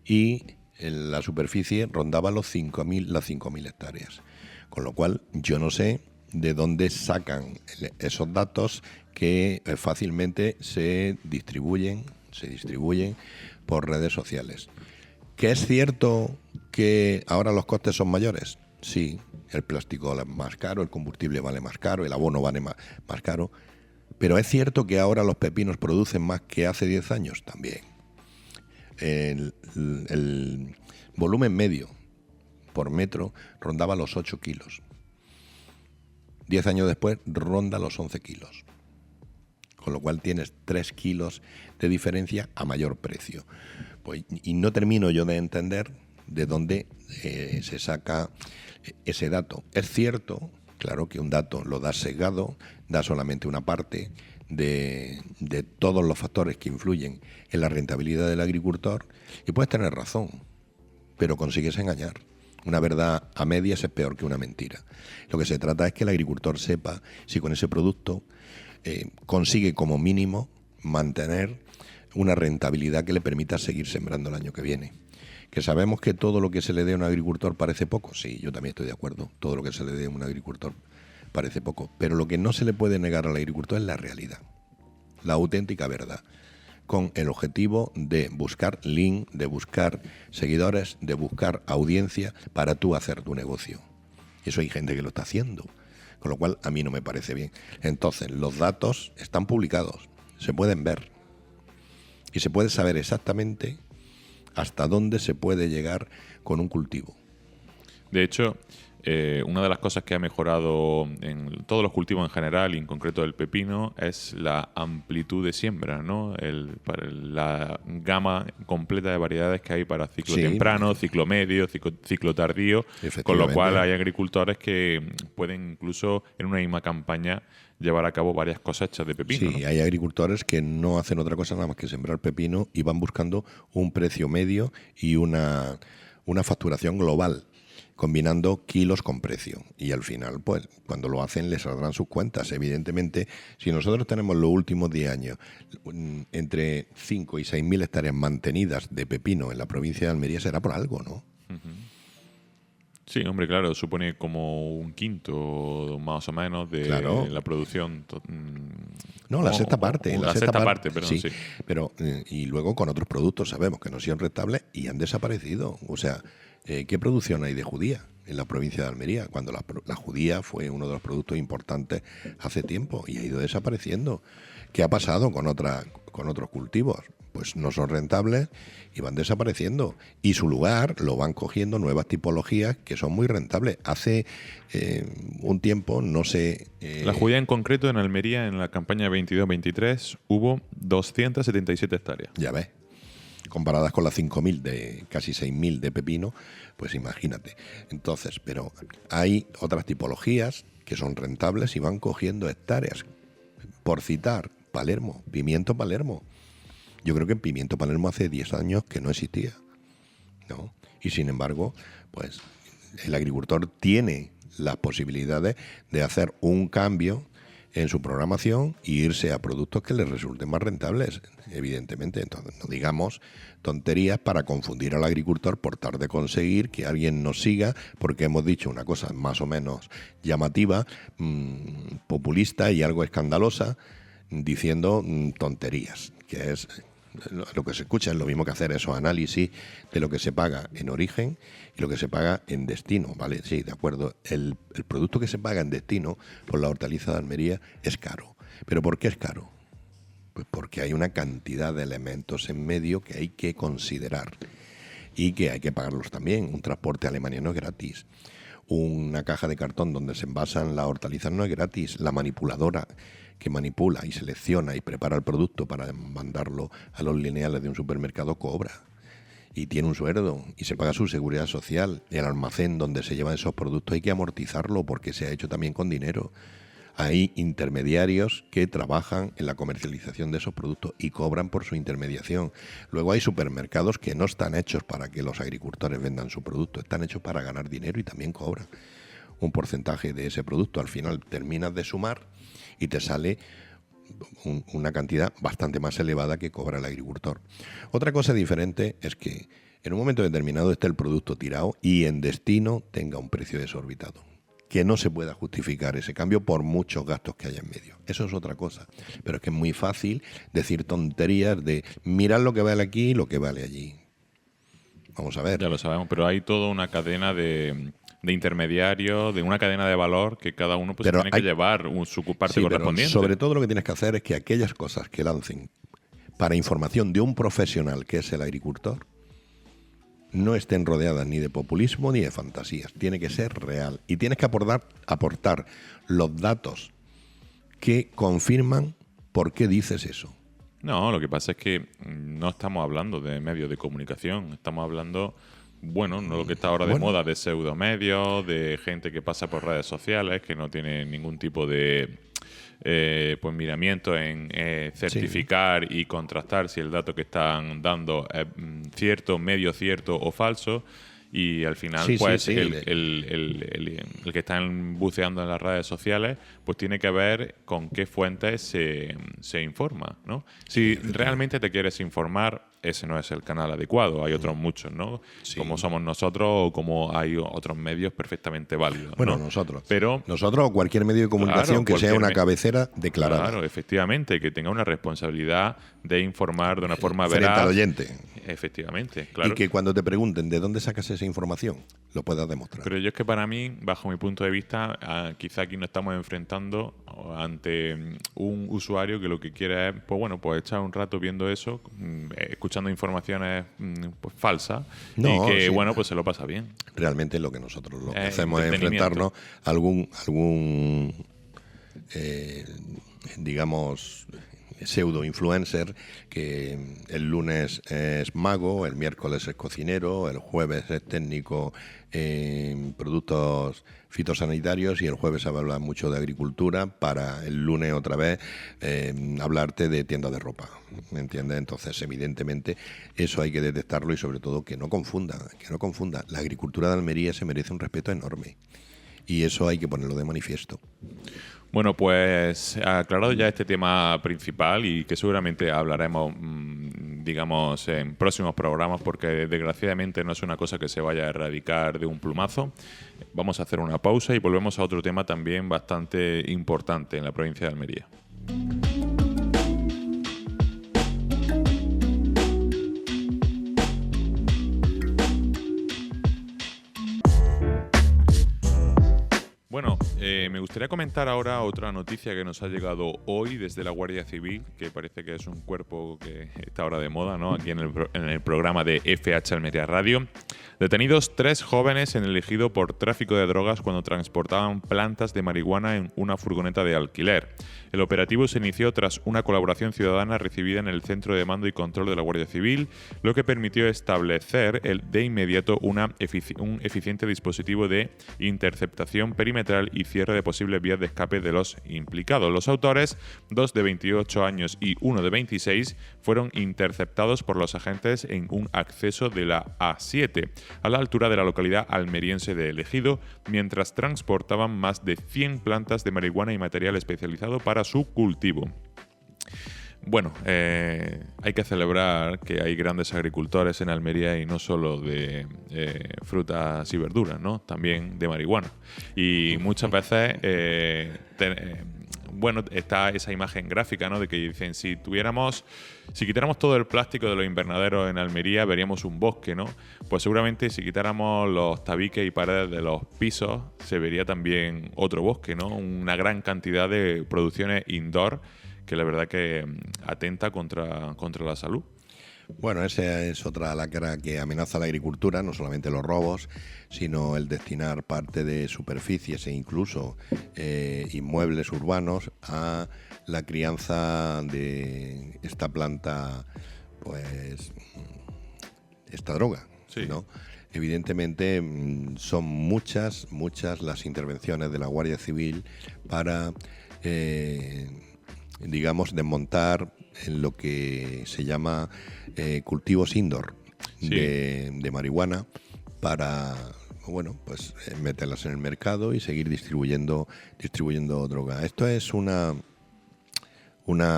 [SPEAKER 5] Y en la superficie rondaba las 5.000 hectáreas. Con lo cual, yo no sé de dónde sacan esos datos que fácilmente se distribuyen por redes sociales. ¿Que es cierto que ahora los costes son mayores? Sí, el plástico vale más caro, el combustible vale más caro, el abono vale más caro. Pero es cierto que ahora los pepinos producen más que hace 10 años también. El volumen medio por metro rondaba los 8 kilos. 10 años después ronda los 11 kilos. Con lo cual tienes 3 kilos de diferencia a mayor precio. Pues, y no termino yo de entender de dónde se saca ese dato. Es cierto, claro, que un dato lo da sesgado, da solamente una parte de todos los factores que influyen en la rentabilidad del agricultor, y puedes tener razón, pero consigues engañar. Una verdad a medias es peor que una mentira. Lo que se trata es que el agricultor sepa si con ese producto consigue como mínimo mantener una rentabilidad que le permita seguir sembrando el año que viene. Que sabemos que todo lo que se le dé a un agricultor parece poco. Sí, yo también estoy de acuerdo. Todo lo que se le dé a un agricultor parece poco. Pero lo que no se le puede negar al agricultor es la realidad, la auténtica verdad, con el objetivo de buscar link, de buscar seguidores, de buscar audiencia para tú hacer tu negocio. Eso hay gente que lo está haciendo, con lo cual a mí no me parece bien. Entonces, los datos están publicados, se pueden ver y se puede saber exactamente hasta dónde se puede llegar con un cultivo.
[SPEAKER 2] De hecho, una de las cosas que ha mejorado en todos los cultivos en general, y en concreto el pepino, es la amplitud de siembra, ¿no? La gama completa de variedades que hay para ciclo temprano, ciclo medio, ciclo tardío, con lo cual hay agricultores que pueden incluso en una misma campaña llevar a cabo varias cosechas de pepino.
[SPEAKER 5] Sí,
[SPEAKER 2] ¿no?
[SPEAKER 5] Hay agricultores que no hacen otra cosa nada más que sembrar pepino y van buscando un precio medio y una facturación global, combinando kilos con precio. Y al final, pues, cuando lo hacen, les saldrán sus cuentas. Evidentemente, si nosotros tenemos los últimos 10 años entre 5 y 6.000 hectáreas mantenidas de pepino en la provincia de Almería, será por algo, ¿no?
[SPEAKER 2] Sí, hombre, claro, supone como un quinto más o menos de la producción.
[SPEAKER 5] No, la sexta parte.
[SPEAKER 2] La sexta parte, perdón, sí.
[SPEAKER 5] Pero, y luego con otros productos sabemos que no son rentables y han desaparecido. O sea, ¿qué producción hay de judía en la provincia de Almería? Cuando la judía fue uno de los productos importantes hace tiempo y ha ido desapareciendo. ¿Qué ha pasado con con otros cultivos, pues no son rentables y van desapareciendo. Y su lugar lo van cogiendo nuevas tipologías que son muy rentables. Hace un tiempo, no sé...
[SPEAKER 2] La judía en concreto en Almería, en la campaña 22-23, hubo 277 hectáreas.
[SPEAKER 5] Ya ves. Comparadas con las 5.000 de casi 6.000 de pepino, pues imagínate. Entonces, pero hay otras tipologías que son rentables y van cogiendo hectáreas. Por citar, Palermo, pimiento Palermo. Yo creo que en pimiento Palermo hace 10 años que no existía, ¿no? Y sin embargo, pues el agricultor tiene las posibilidades de hacer un cambio en su programación y irse a productos que les resulten más rentables, evidentemente. Entonces, no digamos tonterías para confundir al agricultor por tratar de conseguir que alguien nos siga porque hemos dicho una cosa más o menos llamativa, populista y algo escandalosa, diciendo tonterías, que es lo que se escucha. Es lo mismo que hacer esos análisis de lo que se paga en origen y lo que se paga en destino, ¿vale? Sí, de acuerdo. El producto que se paga en destino por la hortaliza de Almería es caro. ¿Pero por qué es caro? Pues porque hay una cantidad de elementos en medio que hay que considerar y que hay que pagarlos también. Un transporte a Alemania no es gratis. Una caja de cartón donde se envasan las hortalizas no es gratis. La manipuladora que manipula y selecciona y prepara el producto para mandarlo a los lineales de un supermercado cobra y tiene un sueldo y se paga su seguridad social. El almacén donde se llevan esos productos hay que amortizarlo porque se ha hecho también con dinero. Hay intermediarios que trabajan en la comercialización de esos productos y cobran por su intermediación. Luego hay supermercados que no están hechos para que los agricultores vendan su producto, están hechos para ganar dinero y también cobran un porcentaje de ese producto. Al final terminas de sumar y te sale una cantidad bastante más elevada que cobra el agricultor. Otra cosa diferente es que en un momento determinado esté el producto tirado y en destino tenga un precio desorbitado, que no se pueda justificar ese cambio por muchos gastos que haya en medio. Eso es otra cosa. Pero es que es muy fácil decir tonterías de mirar lo que vale aquí y lo que vale allí. Vamos a ver.
[SPEAKER 2] Ya lo sabemos, pero hay toda una cadena de intermediarios, de una cadena de valor que cada uno pues tiene que llevar su parte correspondiente.
[SPEAKER 5] Sobre todo lo que tienes que hacer es que aquellas cosas que lancen para información de un profesional que es el agricultor no estén rodeadas ni de populismo ni de fantasías. Tiene que ser real y tienes que aportar los datos que confirman por qué dices eso.
[SPEAKER 2] No, lo que pasa es que no estamos hablando de medios de comunicación, estamos hablando, bueno, no lo que está ahora de moda, de pseudomedios, de gente que pasa por redes sociales, que no tiene ningún tipo de pues miramiento en certificar y contrastar si el dato que están dando es cierto, medio cierto o falso. Y al final, el que está buceando en las redes sociales, pues tiene que ver con qué fuentes se informa, ¿no? Si realmente te quieres informar, ese no es el canal adecuado. Hay otros muchos, ¿no? Sí. Como somos nosotros o como hay otros medios perfectamente válidos.
[SPEAKER 5] Bueno,
[SPEAKER 2] ¿no?
[SPEAKER 5] nosotros o cualquier medio de comunicación, claro, que sea una cabecera declarada.
[SPEAKER 2] Claro, efectivamente, que tenga una responsabilidad de informar de una forma veraz.
[SPEAKER 5] Frente al oyente.
[SPEAKER 2] Efectivamente, claro.
[SPEAKER 5] Y que cuando te pregunten de dónde sacas esa información, lo puedas demostrar.
[SPEAKER 2] Pero yo es que para mí, bajo mi punto de vista, quizá aquí nos estamos enfrentando ante un usuario que lo que quiere es, pues bueno, pues echar un rato viendo eso, escuchando informaciones pues falsas y que, bueno, pues se lo pasa bien.
[SPEAKER 5] Realmente lo que nosotros lo que hacemos es enfrentarnos a algún digamos, pseudo-influencer que el lunes es mago, el miércoles es cocinero, el jueves es técnico en productos fitosanitarios y el jueves se va a hablar mucho de agricultura para el lunes otra vez hablarte de tiendas de ropa, ¿me entiendes? Entonces, evidentemente, eso hay que detectarlo y sobre todo que no confunda. La agricultura de Almería se merece un respeto enorme y eso hay que ponerlo de manifiesto.
[SPEAKER 2] Bueno, pues aclarado ya este tema principal y que seguramente hablaremos, digamos, en próximos programas porque desgraciadamente no es una cosa que se vaya a erradicar de un plumazo. Vamos a hacer una pausa y volvemos a otro tema también bastante importante en la provincia de Almería. Bueno, Me gustaría comentar ahora otra noticia que nos ha llegado hoy desde la Guardia Civil, que parece que es un cuerpo que está ahora de moda, ¿no? Aquí en el programa de FH Almería Radio. Detenidos 3 jóvenes en el Ejido por tráfico de drogas cuando transportaban plantas de marihuana en una furgoneta de alquiler. El operativo se inició tras una colaboración ciudadana recibida en el Centro de Mando y Control de la Guardia Civil, lo que permitió establecer de inmediato un eficiente dispositivo de interceptación perimetral y cierre de posibles vías de escape de los implicados. Los autores, 2 de 28 años y 1 de 26, fueron interceptados por los agentes en un acceso de la A7, a la altura de la localidad almeriense de El Ejido, mientras transportaban más de 100 plantas de marihuana y material especializado para su cultivo. Bueno, hay que celebrar que hay grandes agricultores en Almería y no solo de frutas y verduras, ¿no? También de marihuana. Y muchas veces, está esa imagen gráfica, ¿no? De que dicen, si quitáramos todo el plástico de los invernaderos en Almería, veríamos un bosque, ¿no? Pues seguramente si quitáramos los tabiques y paredes de los pisos, se vería también otro bosque, ¿no? Una gran cantidad de producciones indoor que la verdad que atenta contra la salud.
[SPEAKER 5] Bueno, esa es otra lacra que amenaza la agricultura, no solamente los robos, sino el destinar parte de superficies e incluso inmuebles urbanos a la crianza de esta planta, pues esta droga,
[SPEAKER 2] sí,
[SPEAKER 5] ¿no? Evidentemente son muchas las intervenciones de la Guardia Civil para desmontar en lo que se llama cultivos indoor de marihuana para meterlas en el mercado y seguir distribuyendo droga. Esto es una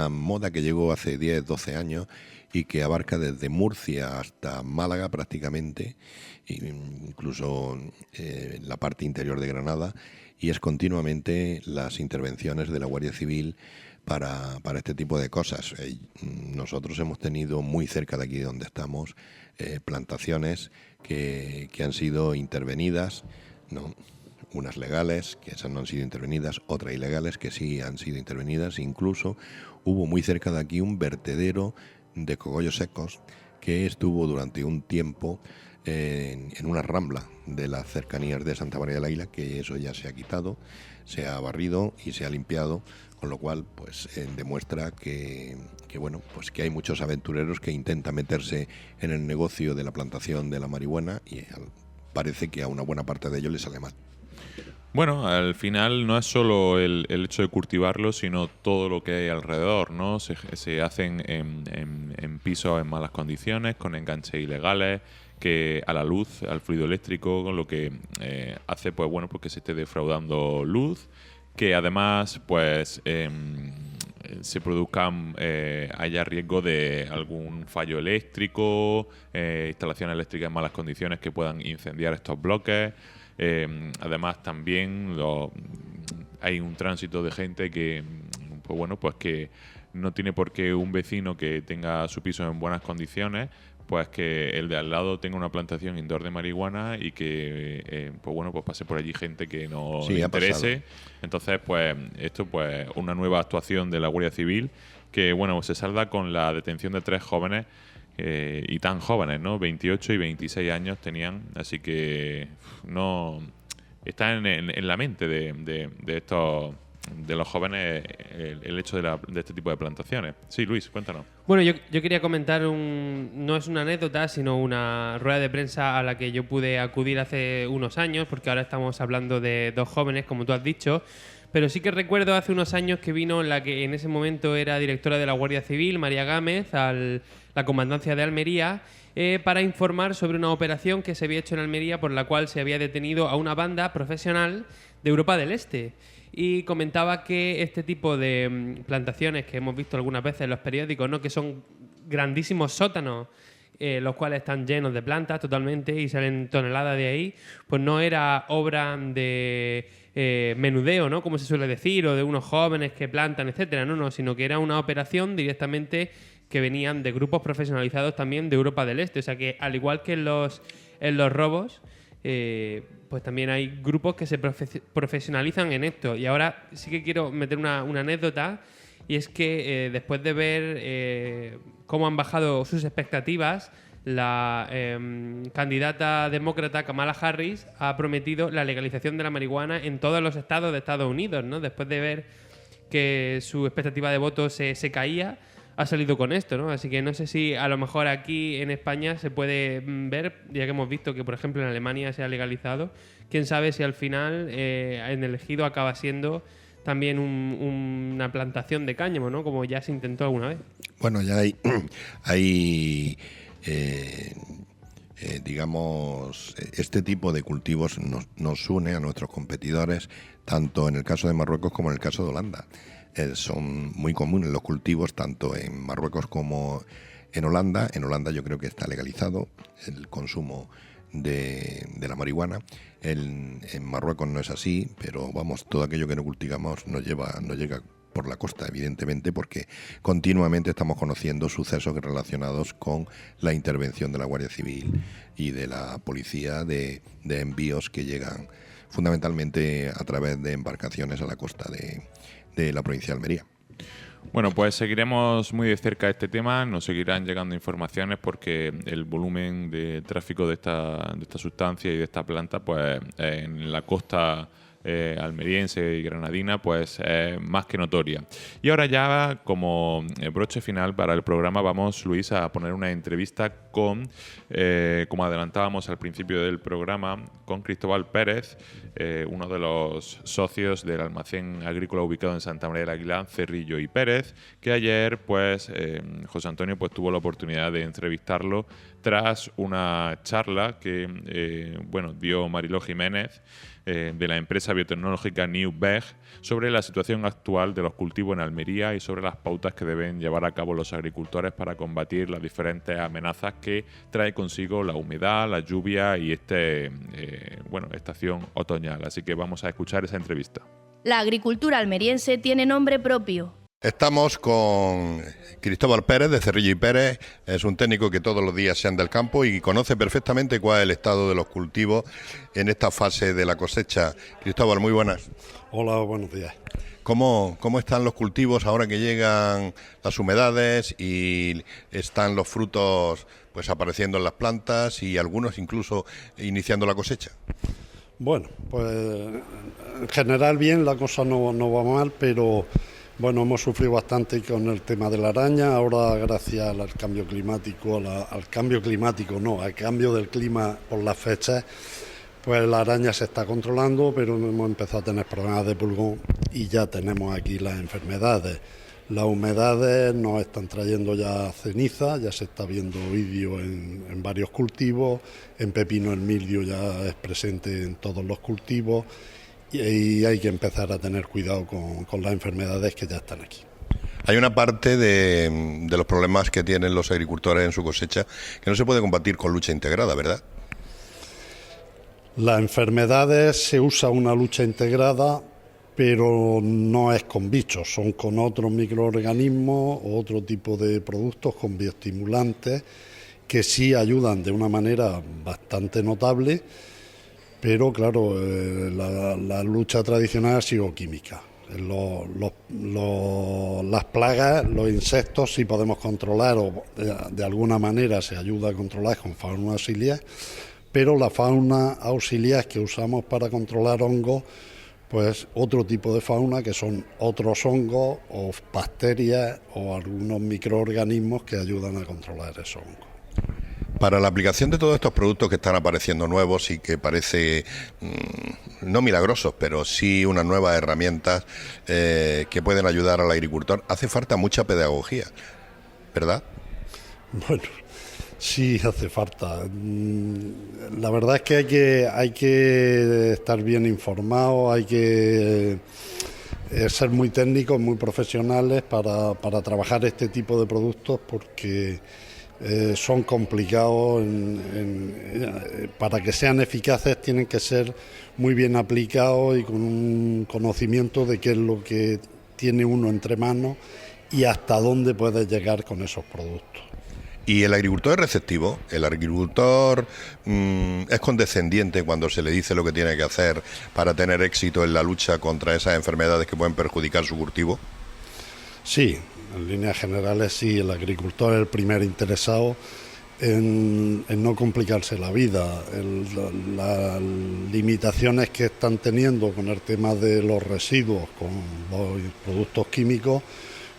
[SPEAKER 5] moda que llegó hace 10, 12 años y que abarca desde Murcia hasta Málaga prácticamente, incluso la parte interior de Granada, y es continuamente las intervenciones de la Guardia Civil para este tipo de cosas. Nosotros hemos tenido muy cerca de aquí donde estamos plantaciones que han sido intervenidas, ¿no? Unas legales que no han sido intervenidas, otras ilegales que sí han sido intervenidas. Incluso hubo muy cerca de aquí un vertedero de cogollos secos que estuvo durante un tiempo en una rambla de las cercanías de Santa María del Águila, que eso ya se ha quitado, se ha barrido y se ha limpiado, con lo cual pues demuestra que hay muchos aventureros que intentan meterse en el negocio de la plantación de la marihuana y parece que a una buena parte de ellos les sale mal.
[SPEAKER 2] Bueno, al final no es solo el hecho de cultivarlo, sino todo lo que hay alrededor, ¿no? Se hacen en pisos en malas condiciones, con enganches ilegales, que a la luz, al fluido eléctrico, con lo que hace pues que se esté defraudando luz, que además pues se produzcan, haya riesgo de algún fallo eléctrico, instalaciones eléctricas en malas condiciones que puedan incendiar estos bloques. Además también hay un tránsito de gente que que no tiene por qué un vecino que tenga su piso en buenas condiciones, pues que el de al lado tenga una plantación indoor de marihuana y que pase por allí gente que no le interese. Entonces esto una nueva actuación de la Guardia Civil que se salda con la detención de 3 jóvenes y tan jóvenes, ¿no? 28 y 26 años tenían, así que no está en la mente de estos, de los jóvenes, el hecho de este tipo de plantaciones. Sí, Luis, cuéntanos.
[SPEAKER 3] Bueno, yo quería comentar no es una anécdota, sino una rueda de prensa a la que yo pude acudir hace unos años, porque ahora estamos hablando de 2 jóvenes, como tú has dicho. Pero sí que recuerdo hace unos años que vino la que en ese momento era directora de la Guardia Civil, María Gámez, a la comandancia de Almería, para informar sobre una operación que se había hecho en Almería por la cual se había detenido a una banda profesional de Europa del Este. Y comentaba que este tipo de plantaciones que hemos visto algunas veces en los periódicos, ¿no? Que son grandísimos sótanos, los cuales están llenos de plantas totalmente y salen toneladas de ahí, pues no era obra de menudeo, ¿no? Como se suele decir, o de unos jóvenes que plantan, etcétera, no, sino que era una operación directamente que venían de grupos profesionalizados también de Europa del Este. O sea que, al igual que en los robos, pues también hay grupos que se profesionalizan en esto. Y ahora sí que quiero meter una anécdota, y es que después de ver cómo han bajado sus expectativas, la candidata demócrata Kamala Harris ha prometido la legalización de la marihuana en todos los estados de Estados Unidos, ¿no? Después de ver que su expectativa de voto se caía, ha salido con esto, ¿no? Así que no sé si a lo mejor aquí en España se puede ver, ya que hemos visto que, por ejemplo, en Alemania se ha legalizado. Quién sabe si al final en el ejido acaba siendo también una plantación de cáñamo, ¿no? Como ya se intentó alguna vez.
[SPEAKER 5] Bueno, ya hay digamos, este tipo de cultivos nos une a nuestros competidores, tanto en el caso de Marruecos como en el caso de Holanda. Son muy comunes los cultivos tanto en Marruecos como en Holanda. En Holanda yo creo que está legalizado el consumo de la marihuana. En Marruecos no es así, pero vamos, todo aquello que no cultivamos nos llega por la costa, evidentemente, porque continuamente estamos conociendo sucesos relacionados con la intervención de la Guardia Civil y de la policía de envíos que llegan fundamentalmente a través de embarcaciones a la costa de la provincia de Almería.
[SPEAKER 2] Bueno, pues seguiremos muy de cerca este tema, nos seguirán llegando informaciones porque el volumen de tráfico de esta sustancia y de esta planta, pues en la costa almeriense y granadina, pues más que notoria. Y ahora ya, como broche final para el programa, vamos, Luis, a poner una entrevista con, como adelantábamos al principio del programa, con Cristóbal Pérez, uno de los socios del almacén agrícola ubicado en Santa María del Aguilar, Cerrillo y Pérez, que ayer, pues, José Antonio pues tuvo la oportunidad de entrevistarlo tras una charla que, dio Mariló Jiménez, de la empresa biotecnológica Newbeg, sobre la situación actual de los cultivos en Almería y sobre las pautas que deben llevar a cabo los agricultores para combatir las diferentes amenazas que trae consigo la humedad, la lluvia y estación otoñal. Así que vamos a escuchar esa entrevista.
[SPEAKER 1] La agricultura almeriense tiene nombre propio.
[SPEAKER 5] Estamos con Cristóbal Pérez de Cerrillo y Pérez. Es un técnico que todos los días se anda del campo y conoce perfectamente cuál es el estado de los cultivos en esta fase de la cosecha. Cristóbal, muy buenas.
[SPEAKER 6] Hola, buenos días.
[SPEAKER 5] ¿Cómo están los cultivos ahora que llegan las humedades y están los frutos pues apareciendo en las plantas y algunos incluso iniciando la cosecha?
[SPEAKER 6] Bueno, pues en general bien, la cosa no va mal, pero bueno, hemos sufrido bastante con el tema de la araña. Ahora, gracias al cambio climático, al cambio del clima por las fechas, pues la araña se está controlando, pero hemos empezado a tener problemas de pulgón y ya tenemos aquí las enfermedades. Las humedades nos están trayendo ya ceniza, ya se está viendo oidio en varios cultivos, en pepino el mildio ya es presente en todos los cultivos. Y hay que empezar a tener cuidado con las enfermedades que ya están aquí.
[SPEAKER 5] Hay una parte de los problemas que tienen los agricultores en su cosecha que no se puede combatir con lucha integrada, ¿verdad?
[SPEAKER 6] Las enfermedades se usa una lucha integrada, pero no es con bichos, son con otros microorganismos o otro tipo de productos, con bioestimulantes, que sí ayudan de una manera bastante notable. Pero claro, la lucha tradicional ha sido química. Las plagas, los insectos sí podemos controlar o de alguna manera se ayuda a controlar con fauna auxiliar, pero la fauna auxiliar que usamos para controlar hongos, pues otro tipo de fauna que son otros hongos o bacterias o algunos microorganismos que ayudan a controlar esos hongos.
[SPEAKER 5] Para la aplicación de todos estos productos que están apareciendo nuevos y que parece no milagrosos, pero sí unas nuevas herramientas que pueden ayudar al agricultor, hace falta mucha pedagogía, ¿verdad?
[SPEAKER 6] Bueno, sí hace falta. La verdad es que hay que estar bien informados, hay que ser muy técnicos, muy profesionales para trabajar este tipo de productos, porque son complicados, para que sean eficaces tienen que ser muy bien aplicados y con un conocimiento de qué es lo que tiene uno entre manos y hasta dónde puede llegar con esos productos.
[SPEAKER 5] ¿Y el agricultor es receptivo? ¿El agricultor es condescendiente cuando se le dice lo que tiene que hacer para tener éxito en la lucha contra esas enfermedades que pueden perjudicar su cultivo?
[SPEAKER 6] Sí, en líneas generales sí, el agricultor es el primer interesado en no complicarse la vida. Las limitaciones que están teniendo con el tema de los residuos, con los productos químicos,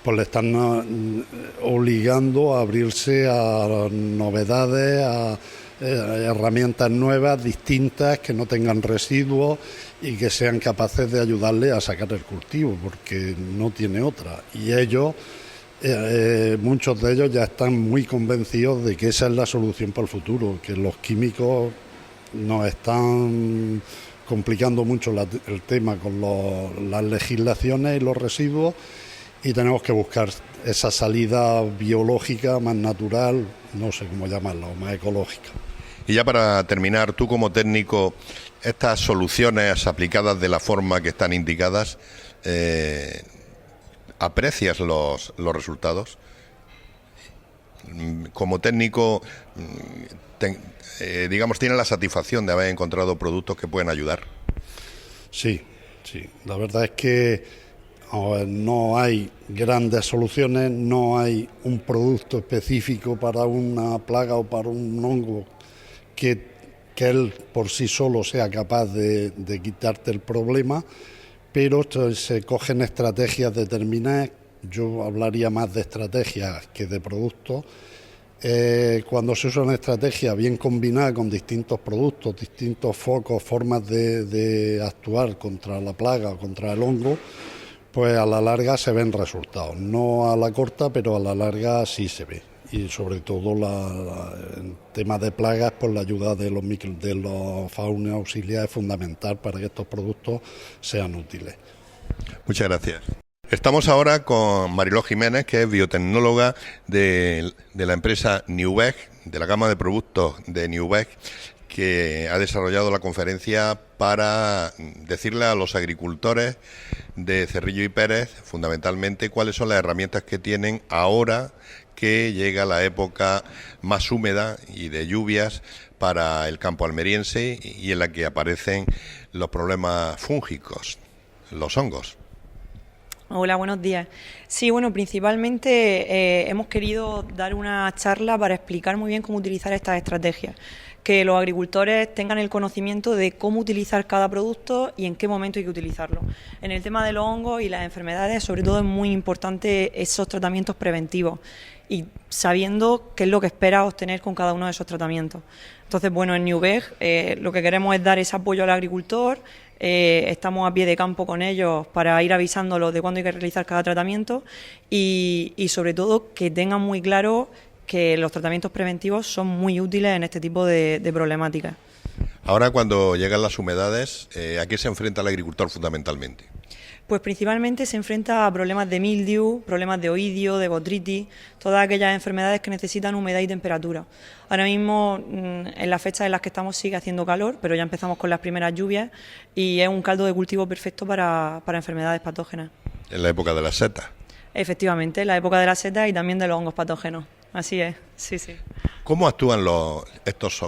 [SPEAKER 6] pues le están obligando a abrirse a novedades, a herramientas nuevas, distintas, que no tengan residuos y que sean capaces de ayudarle a sacar el cultivo, porque no tiene otra. Y ellos, muchos de ellos ya están muy convencidos de que esa es la solución para el futuro, que los químicos nos están complicando mucho el tema con las legislaciones y los residuos, y tenemos que buscar esa salida biológica más natural, no sé cómo llamarla, o más ecológica.
[SPEAKER 5] Y ya para terminar, tú como técnico, estas soluciones aplicadas de la forma que están indicadas, ¿aprecias los resultados? Como técnico, digamos, ¿tienes la satisfacción de haber encontrado productos que pueden ayudar?
[SPEAKER 6] Sí, la verdad es que no hay grandes soluciones, no hay un producto específico para una plaga o para un hongo que él por sí solo sea capaz de quitarte el problema, pero se cogen estrategias determinadas. Yo hablaría más de estrategias que de productos. Cuando se usa una estrategia bien combinada con distintos productos, distintos focos, formas de actuar contra la plaga o contra el hongo, pues a la larga se ven resultados. No a la corta, pero a la larga sí se ve. Y sobre todo en temas de plagas, pues la ayuda de los fauna auxiliar es fundamental para que estos productos sean útiles.
[SPEAKER 5] Muchas gracias. Estamos ahora con Mariló Jiménez, que es biotecnóloga de la empresa Newveg, de la gama de productos de Newveg, que ha desarrollado la conferencia para decirle a los agricultores de Cerrillo y Pérez, fundamentalmente, cuáles son las herramientas que tienen ahora que llega la época más húmeda y de lluvias para el campo almeriense y en la que aparecen los problemas fúngicos, los hongos.
[SPEAKER 7] Hola, buenos días. Sí, bueno, principalmente hemos querido dar una charla para explicar muy bien cómo utilizar estas estrategias, que los agricultores tengan el conocimiento de cómo utilizar cada producto y en qué momento hay que utilizarlo. En el tema de los hongos y las enfermedades, sobre todo es muy importante esos tratamientos preventivos y sabiendo qué es lo que espera obtener con cada uno de esos tratamientos. Entonces, bueno, en Newveg lo que queremos es dar ese apoyo al agricultor. Estamos a pie de campo con ellos para ir avisándolos de cuándo hay que realizar cada tratamiento y sobre todo que tengan muy claro que los tratamientos preventivos son muy útiles en este tipo de problemáticas.
[SPEAKER 5] Ahora, cuando llegan las humedades, ¿a qué se enfrenta el agricultor fundamentalmente?
[SPEAKER 7] Pues principalmente se enfrenta a problemas de mildiu, problemas de oidio, de botrytis, todas aquellas enfermedades que necesitan humedad y temperatura. Ahora mismo, en las fechas en las que estamos, sigue haciendo calor, pero ya empezamos con las primeras lluvias y es un caldo de cultivo perfecto para enfermedades patógenas.
[SPEAKER 5] En la época de las setas.
[SPEAKER 7] Efectivamente, la época de las setas y también de los hongos patógenos. Así es, sí.
[SPEAKER 5] ¿Cómo actúan estos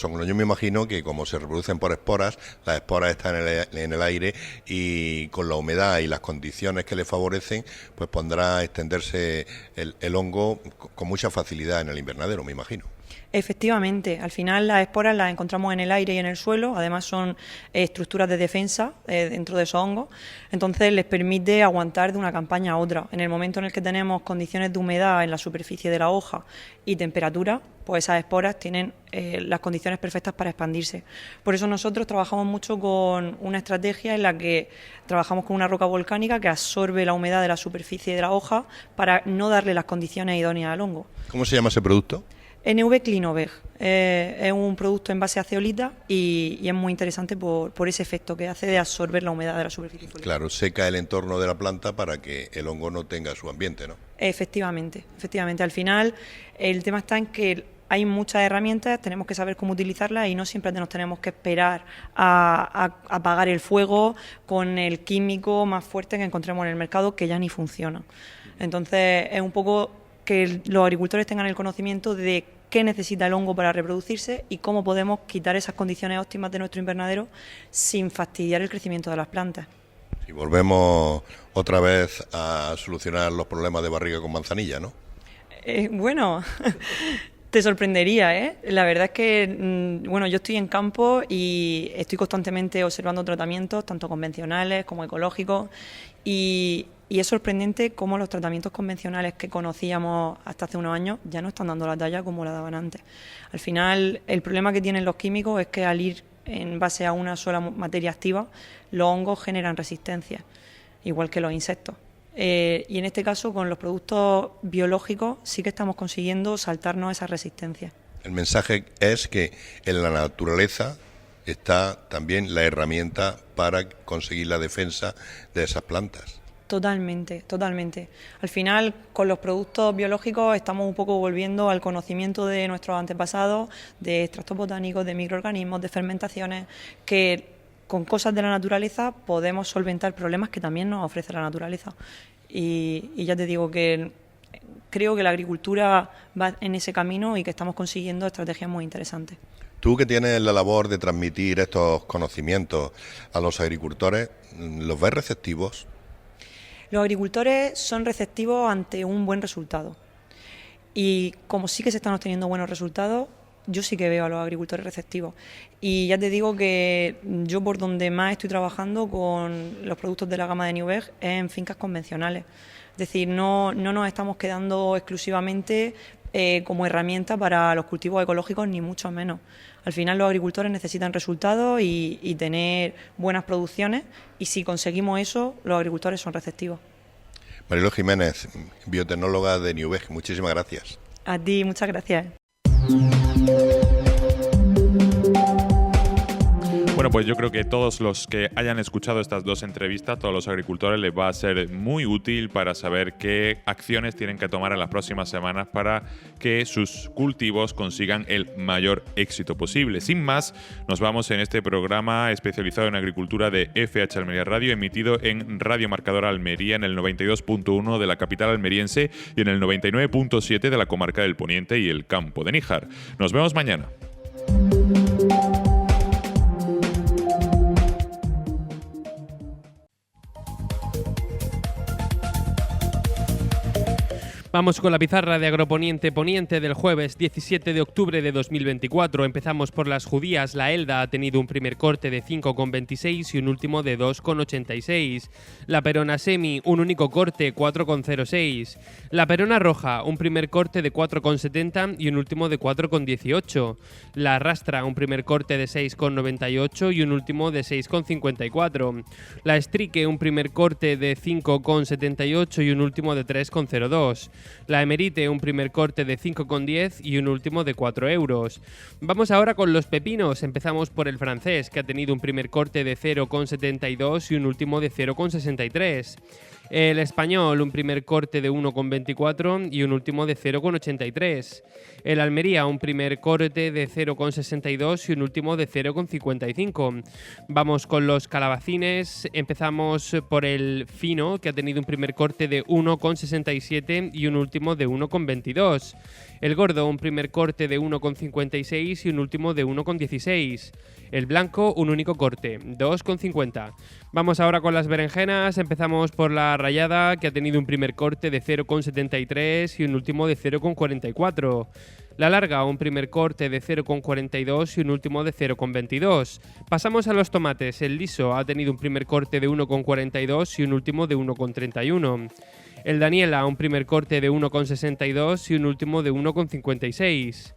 [SPEAKER 5] hongos? Yo me imagino que como se reproducen por esporas, las esporas están en el aire y con la humedad y las condiciones que le favorecen, pues pondrá a extenderse el hongo con mucha facilidad en el invernadero, me imagino.
[SPEAKER 7] Efectivamente, al final las esporas las encontramos en el aire y en el suelo, además son estructuras de defensa dentro de esos hongos, entonces les permite aguantar de una campaña a otra. En el momento en el que tenemos condiciones de humedad en la superficie de la hoja y temperatura, pues esas esporas tienen las condiciones perfectas para expandirse. Por eso nosotros trabajamos mucho con una estrategia en la que trabajamos con una roca volcánica que absorbe la humedad de la superficie de la hoja para no darle las condiciones idóneas al hongo.
[SPEAKER 5] ¿Cómo se llama ese producto?
[SPEAKER 7] Newveg Clinoveg es un producto en base a zeolita y es muy interesante por ese efecto que hace de absorber la humedad de la superficie foliar.
[SPEAKER 5] Claro, seca el entorno de la planta para que el hongo no tenga su ambiente, ¿no? Efectivamente.
[SPEAKER 7] Al final el tema está en que hay muchas herramientas, tenemos que saber cómo utilizarlas y no siempre nos tenemos que esperar a apagar el fuego con el químico más fuerte que encontremos en el mercado que ya ni funciona. Entonces es un poco que los agricultores tengan el conocimiento de qué necesita el hongo para reproducirse y cómo podemos quitar esas condiciones óptimas de nuestro invernadero sin fastidiar el crecimiento de las plantas.
[SPEAKER 5] Si volvemos otra vez a solucionar los problemas de barriga con manzanilla, ¿no?
[SPEAKER 7] Bueno, te sorprendería, ¿eh? La verdad es que, bueno, yo estoy en campo y estoy constantemente observando tratamientos, tanto convencionales como ecológicos, y es sorprendente cómo los tratamientos convencionales que conocíamos hasta hace unos años ya no están dando la talla como la daban antes. Al final, el problema que tienen los químicos es que al ir en base a una sola materia activa, los hongos generan resistencia, igual que los insectos. Y en este caso, con los productos biológicos, sí que estamos consiguiendo saltarnos esa resistencia.
[SPEAKER 5] El mensaje es que en la naturaleza está también la herramienta para conseguir la defensa de esas plantas.
[SPEAKER 7] Totalmente, totalmente. Al final, con los productos biológicos estamos un poco volviendo al conocimiento de nuestros antepasados, de extractos botánicos, de microorganismos, de fermentaciones, que con cosas de la naturaleza podemos solventar problemas que también nos ofrece la naturaleza. Y ya te digo que creo que la agricultura va en ese camino y que estamos consiguiendo estrategias muy interesantes.
[SPEAKER 5] Tú, que tienes la labor de transmitir estos conocimientos a los agricultores, ¿los ves receptivos?
[SPEAKER 7] Los agricultores son receptivos ante un buen resultado. Y como sí que se están obteniendo buenos resultados, yo sí que veo a los agricultores receptivos. Y ya te digo que yo por donde más estoy trabajando con los productos de la gama de Newberg es en fincas convencionales. Es decir, no nos estamos quedando exclusivamente como herramienta para los cultivos ecológicos, ni mucho menos. Al final los agricultores necesitan resultados y tener buenas producciones, y si conseguimos eso, los agricultores son receptivos.
[SPEAKER 5] Mariló Jiménez, biotecnóloga de Newberg, muchísimas gracias.
[SPEAKER 7] A ti, muchas gracias.
[SPEAKER 2] Bueno, pues yo creo que todos los que hayan escuchado estas dos entrevistas, todos los agricultores, les va a ser muy útil para saber qué acciones tienen que tomar en las próximas semanas para que sus cultivos consigan el mayor éxito posible. Sin más, nos vamos en este programa especializado en agricultura de FH Almería Radio, emitido en Radio Marcador Almería en el 92.1 de la capital almeriense y en el 99.7 de la comarca del Poniente y el campo de Níjar. Nos vemos mañana.
[SPEAKER 3] Vamos con la pizarra de Agroponiente Poniente del jueves 17 de octubre de 2024. Empezamos por las judías. La Elda ha tenido un primer corte de 5,26 y un último de 2,86. La Perona Semi, un único corte, 4,06. La Perona Roja, un primer corte de 4,70 y un último de 4,18. La Rastra, un primer corte de 6,98 y un último de 6,54. La Estrique, un primer corte de 5,78 y un último de 3,02. La Emerite, un primer corte de 5,10 y un último de 4 euros. Vamos ahora con los pepinos. Empezamos por el francés, que ha tenido un primer corte de 0,72 y un último de 0,63. El español, un primer corte de 1,24 y un último de 0,83. El Almería, un primer corte de 0,62 y un último de 0,55. Vamos con los calabacines. Empezamos por el fino, que ha tenido un primer corte de 1,67 y un último de 1,22. El gordo, un primer corte de 1,56 y un último de 1,16. El blanco, un único corte, 2,50. Vamos ahora con las berenjenas. Empezamos por la rayada, que ha tenido un primer corte de 0,73 y un último de 0,44. La larga, un primer corte de 0,42 y un último de 0,22. Pasamos a los tomates. El liso ha tenido un primer corte de 1,42 y un último de 1,31. El Daniela, un primer corte de 1,62 y un último de 1,56.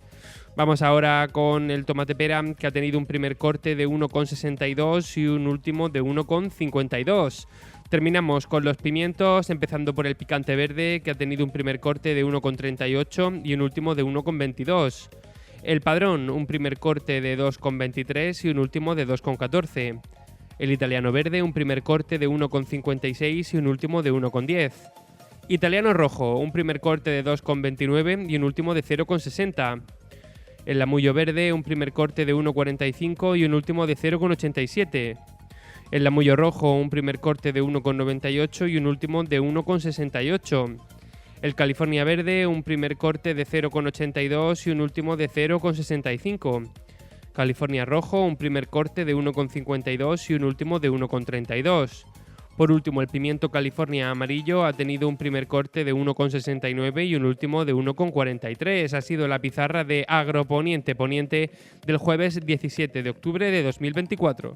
[SPEAKER 3] Vamos ahora con el tomate pera, que ha tenido un primer corte de 1,62 y un último de 1,52. Terminamos con los pimientos, empezando por el picante verde, que ha tenido un primer corte de 1,38 y un último de 1,22. El padrón, un primer corte de 2,23 y un último de 2,14. El italiano verde, un primer corte de 1,56 y un último de 1,10. Italiano rojo, un primer corte de 2,29 y un último de 0,60. El lamullo verde, un primer corte de 1,45 y un último de 0,87. El lamullo rojo, un primer corte de 1,98 y un último de 1,68. El California Verde, un primer corte de 0,82 y un último de 0,65. California Rojo, un primer corte de 1,52 y un último de 1,32. Por último, el Pimiento California Amarillo ha tenido un primer corte de 1,69 y un último de 1,43. Ha sido la pizarra de Agroponiente Poniente del jueves 17 de octubre de 2024.